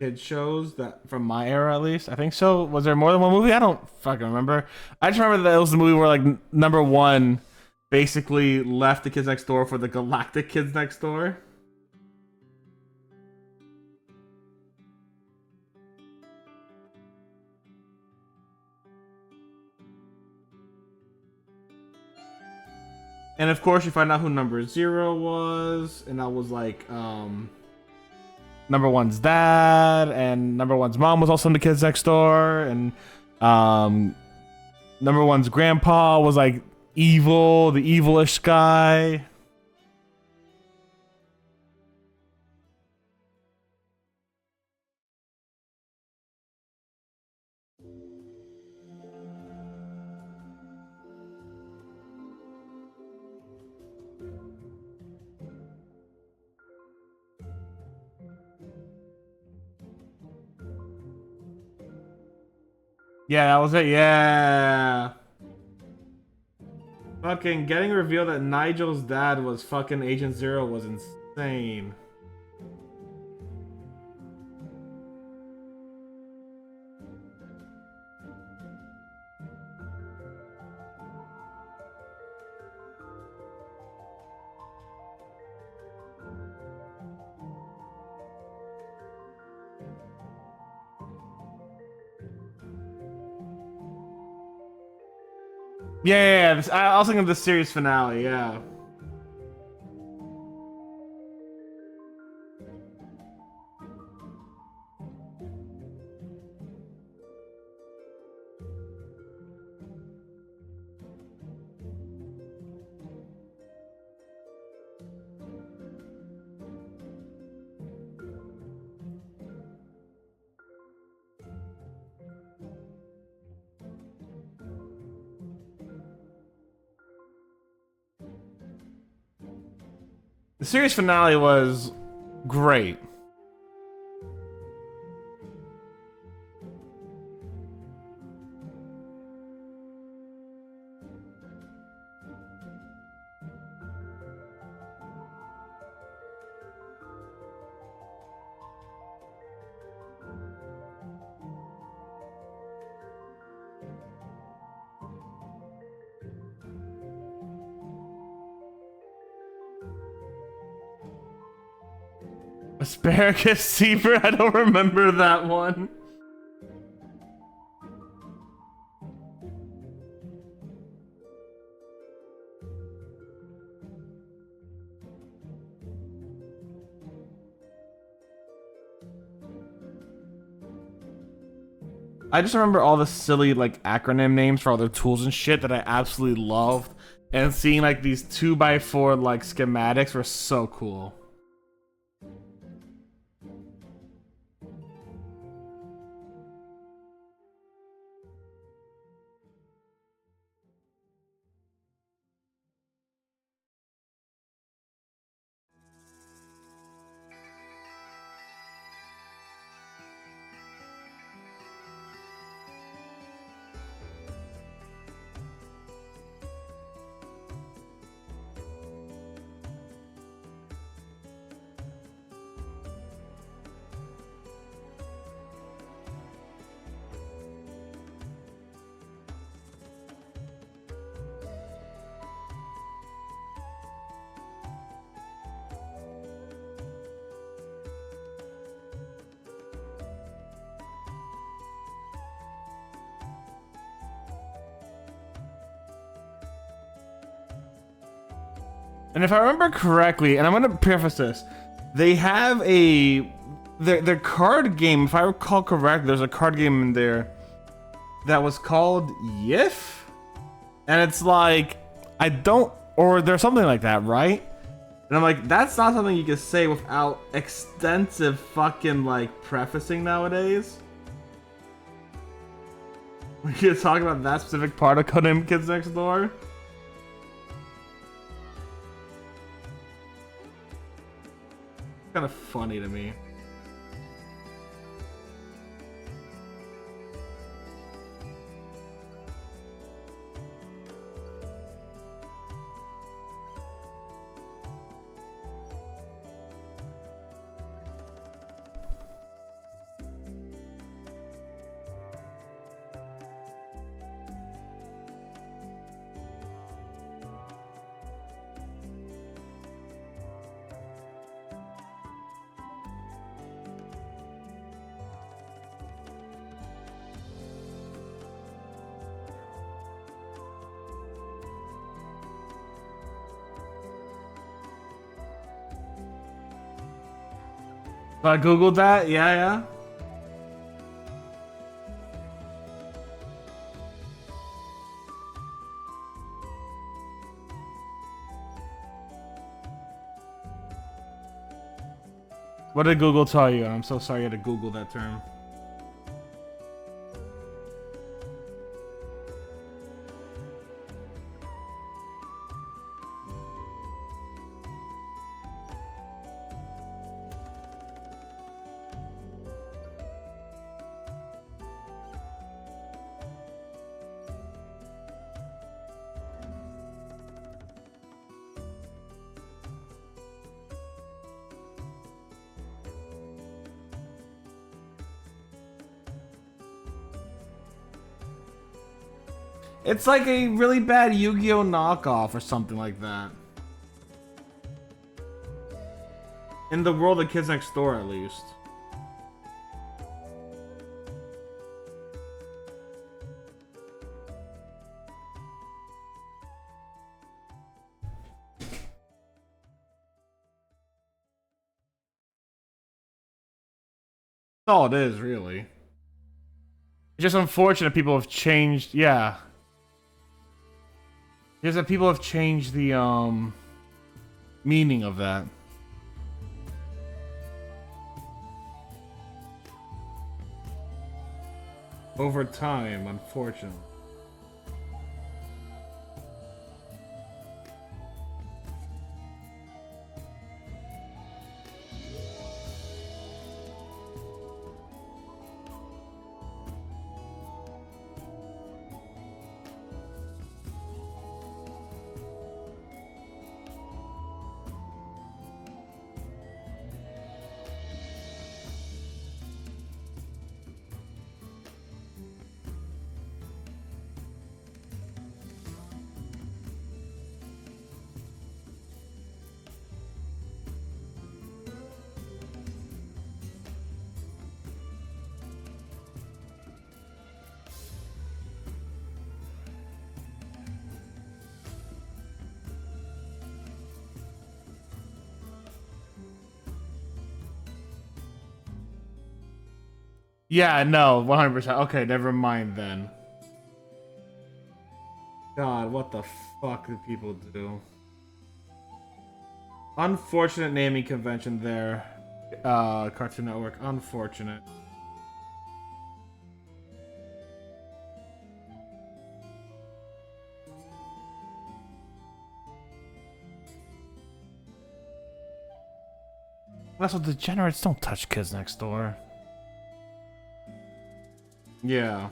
kid shows that from my era at least. I think so. Was there more than one movie? I don't fucking remember. I just remember that it was the movie where like number one basically left the Kids Next Door for the Galactic Kids Next Door. And of course you find out who number 0 was, and that was like number one's dad, and number one's mom was also in the Kids Next Door, and number one's grandpa was like evil, the evilish guy. Yeah, that was it. Yeah. Fucking getting revealed that Nigel's dad was fucking Agent Zero was insane. Yeah, I was thinking of the series finale, yeah. The series finale was great. Asparagus Seaver? I don't remember that one. I just remember all the silly like acronym names for all their tools and shit that I absolutely loved. And seeing like these 2x4 like schematics were so cool. And if I remember correctly, and I'm gonna preface this, they have their card game, if I recall correct, there's a card game in there that was called Yif? And it's like, or there's something like that, right? And I'm like, that's not something you can say without extensive fucking like prefacing nowadays. We can talk about that specific part of Codename Kids Next Door. Kind of funny to me. I googled that. Yeah, yeah. What did Google tell you? I'm so sorry you had to Google that term. It's like a really bad Yu-Gi-Oh knockoff or something like that. In the world of Kids Next Door, at least. That's all it is, really. It's just unfortunate people have changed, yeah. Just that people have changed the, meaning of that. Over time, unfortunately. Yeah, no, 100%. Okay, never mind then. God, what the fuck do people do? Unfortunate naming convention there, Cartoon Network. Unfortunate. Also, degenerates don't touch Kids Next Door. Yeah.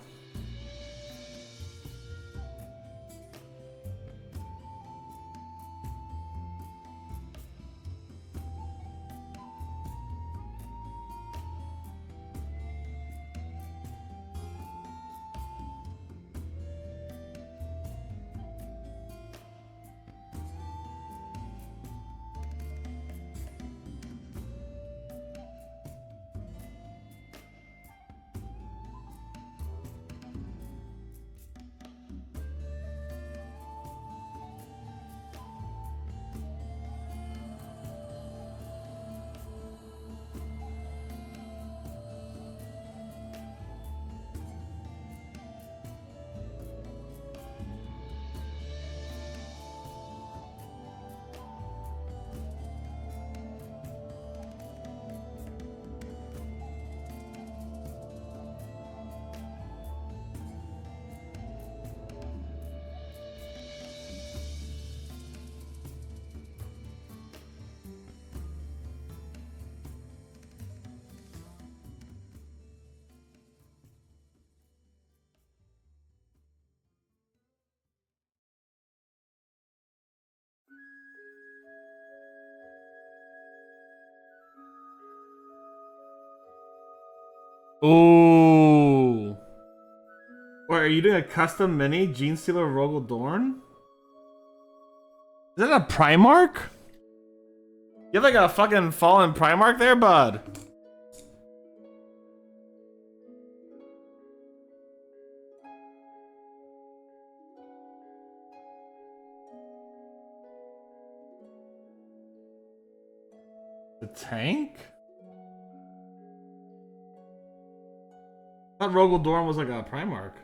Ooh. Wait, are you doing a custom mini Gene Stealer Rogel Dorn? Is that a Primark? You have like a fucking fallen Primark there, bud. The tank? I thought Rogel Dorn was like a Primark.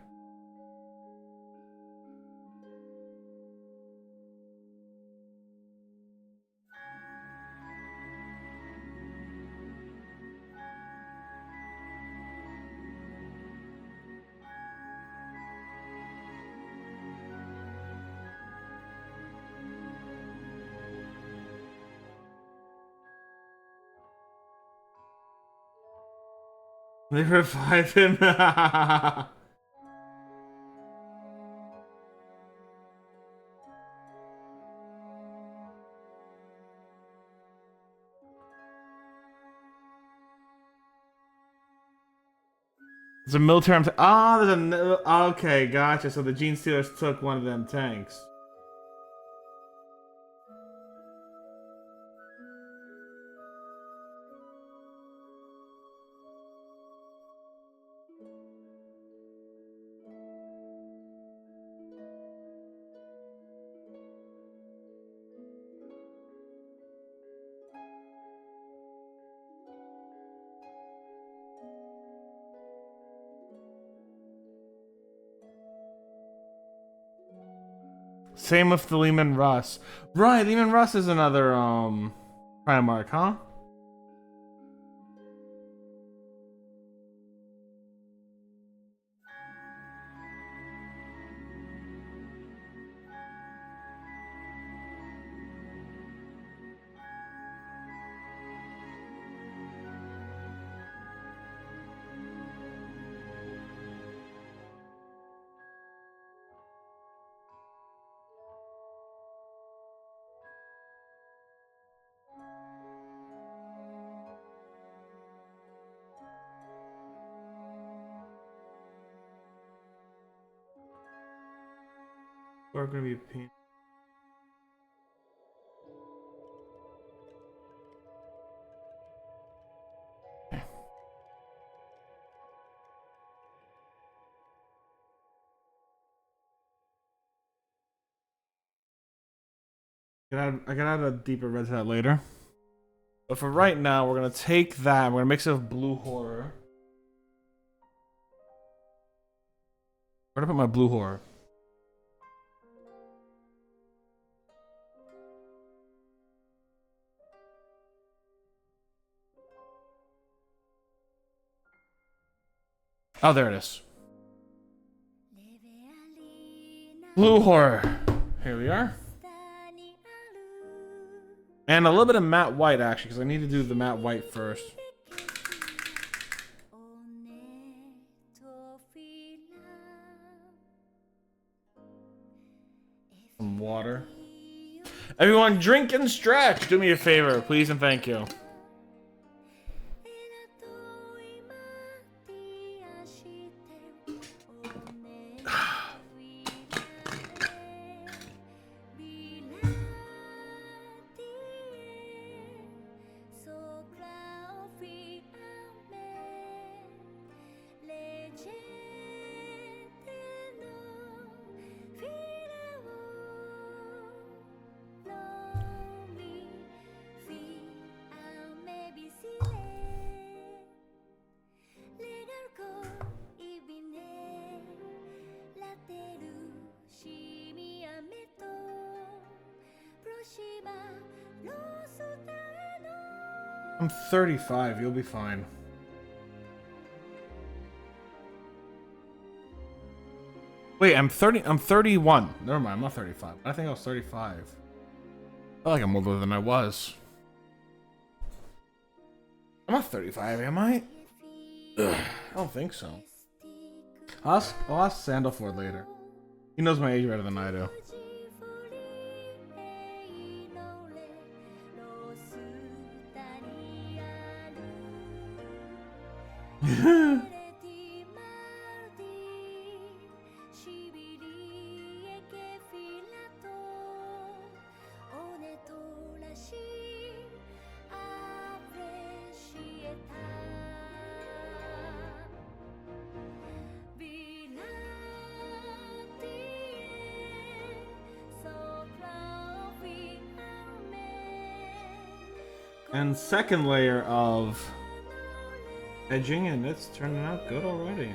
They revived him. There's a military. Ah, there's a. Okay, gotcha. So the Gene Stealers took one of them tanks. Same with the Lehman Russ. Right, Lehman Russ is another Primark, huh? We're gonna be pain. I can add a deeper red to that later. But for right now, we're gonna take that. We're gonna mix it with Blue Horror. Where'd I put my Blue Horror? Oh, there it is. Blue Horror. Here we are. And a little bit of matte white, actually, because I need to do the matte white first. Some water. Everyone, drink and stretch. Do me a favor, please and thank you. I'm 35, you'll be fine. Wait, I'm 31. Never mind, I'm not 35. I think I was 35. I feel like I'm older than I was. I'm not 35, am I? Ugh, I don't think so. I'll ask Sandleford later. He knows my age better than I do. And second layer of edging, and it's turning out good already.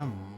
Come on.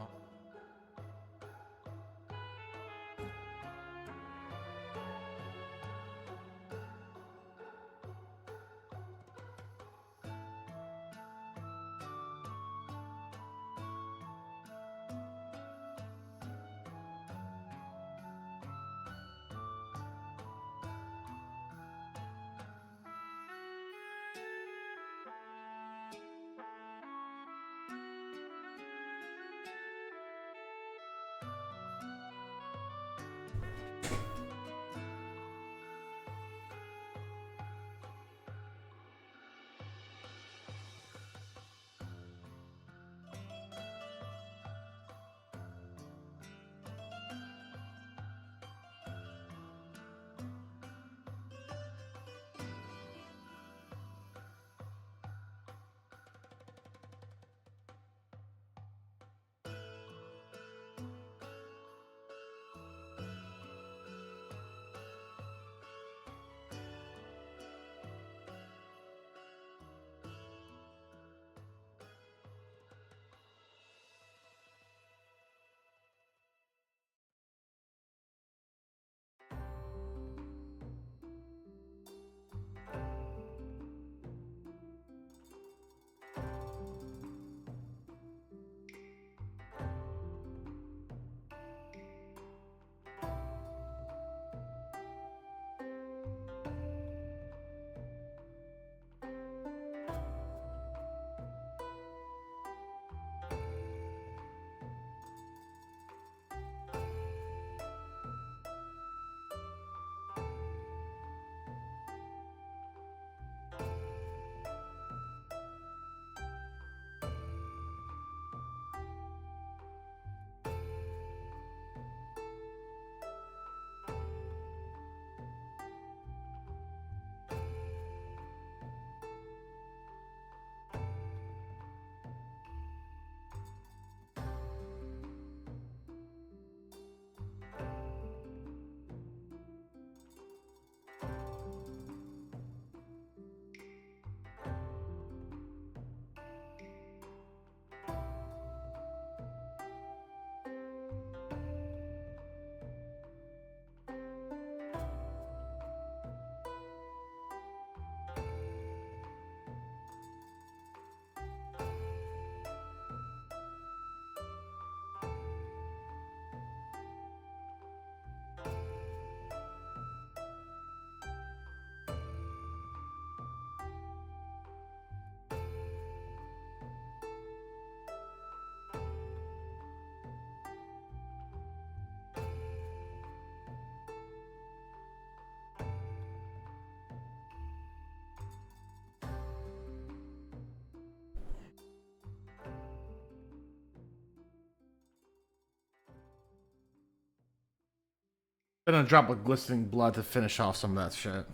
Gonna drop a glistening blood to finish off some of that shit.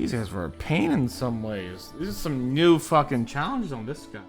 These guys were a pain in some ways. These are some new fucking challenges on this guy.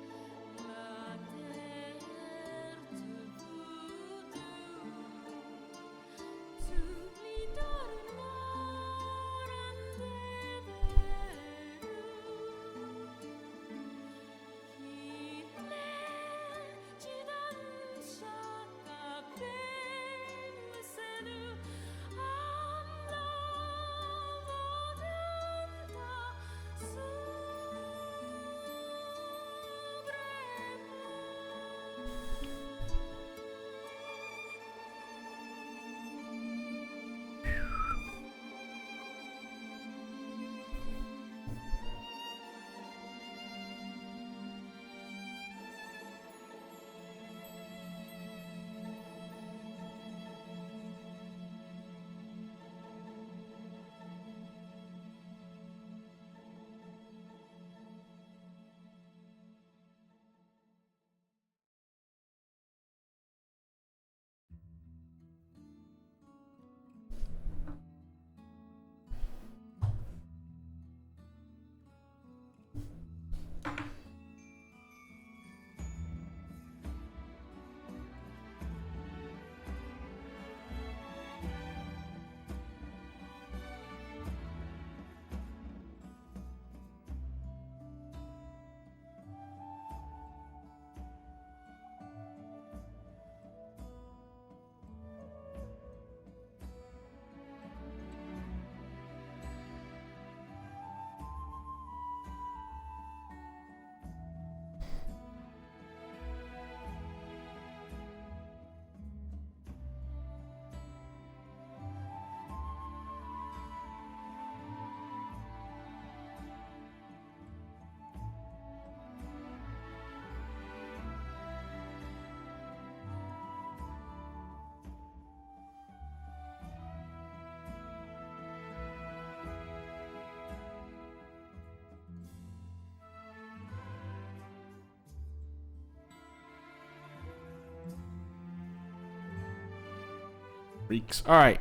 Freaks. All right.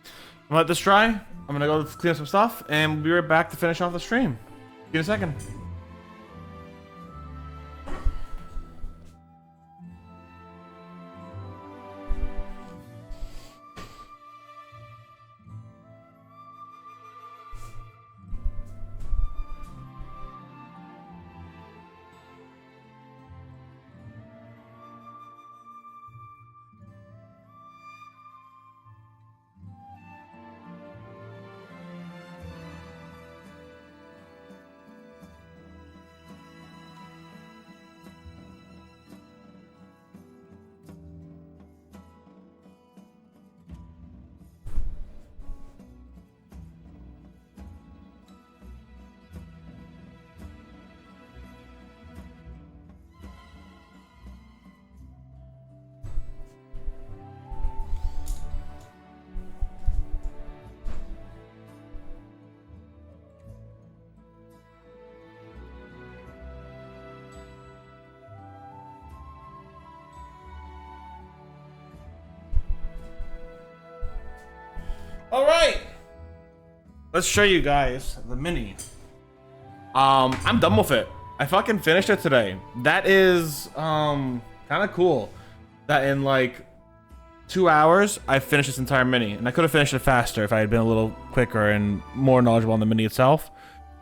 I'm gonna let this dry. I'm gonna go clean up some stuff, and we'll be right back to finish off the stream. See you in a second. All right, let's show you guys the mini. I'm done with it. I fucking finished it today. That is kind of cool. That in like 2 hours, I finished this entire mini, and I could have finished it faster if I had been a little quicker and more knowledgeable on the mini itself.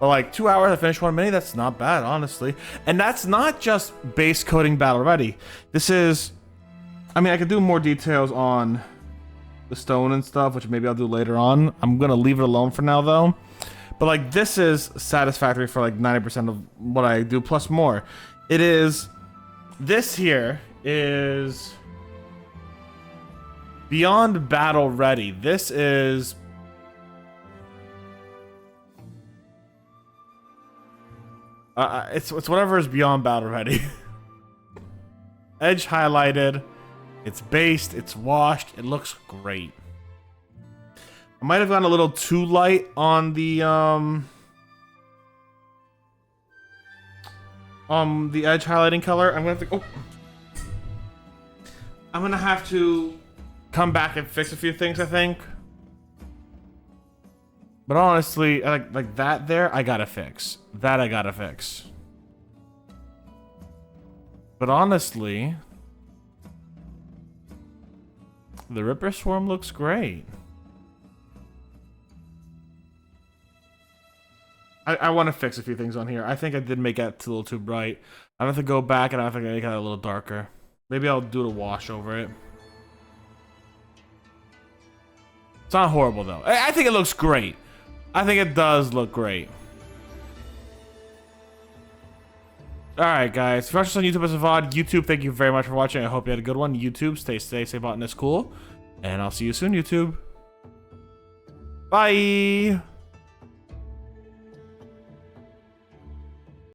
But like 2 hours, I finished one mini. That's not bad, honestly. And that's not just base coating battle ready. This is, I mean, I could do more details on the stone and stuff, which maybe I'll do later on. I'm gonna leave it alone for now though. But like this is satisfactory for like 90% of what I do plus more. It is, this here is beyond battle ready. This is it's whatever is beyond battle ready. Edge highlighted. It's based, it's washed, it looks great. I might have gone a little too light on the edge highlighting color. I'm gonna have to come back and fix a few things, I think. But honestly, like that there, I gotta fix. That I gotta fix. But honestly, the Ripper Swarm looks great. I want to fix a few things on here. I think I did make it a little too bright. I have to go back and I have to make it a little darker. Maybe I'll do a wash over it. It's not horrible though. I think it looks great. I think it does look great. Alright guys, if you're watching this on YouTube as a VOD, YouTube, thank you very much for watching. I hope you had a good one. YouTube, stay safe, stay Botanist Cool. And I'll see you soon, YouTube. Bye!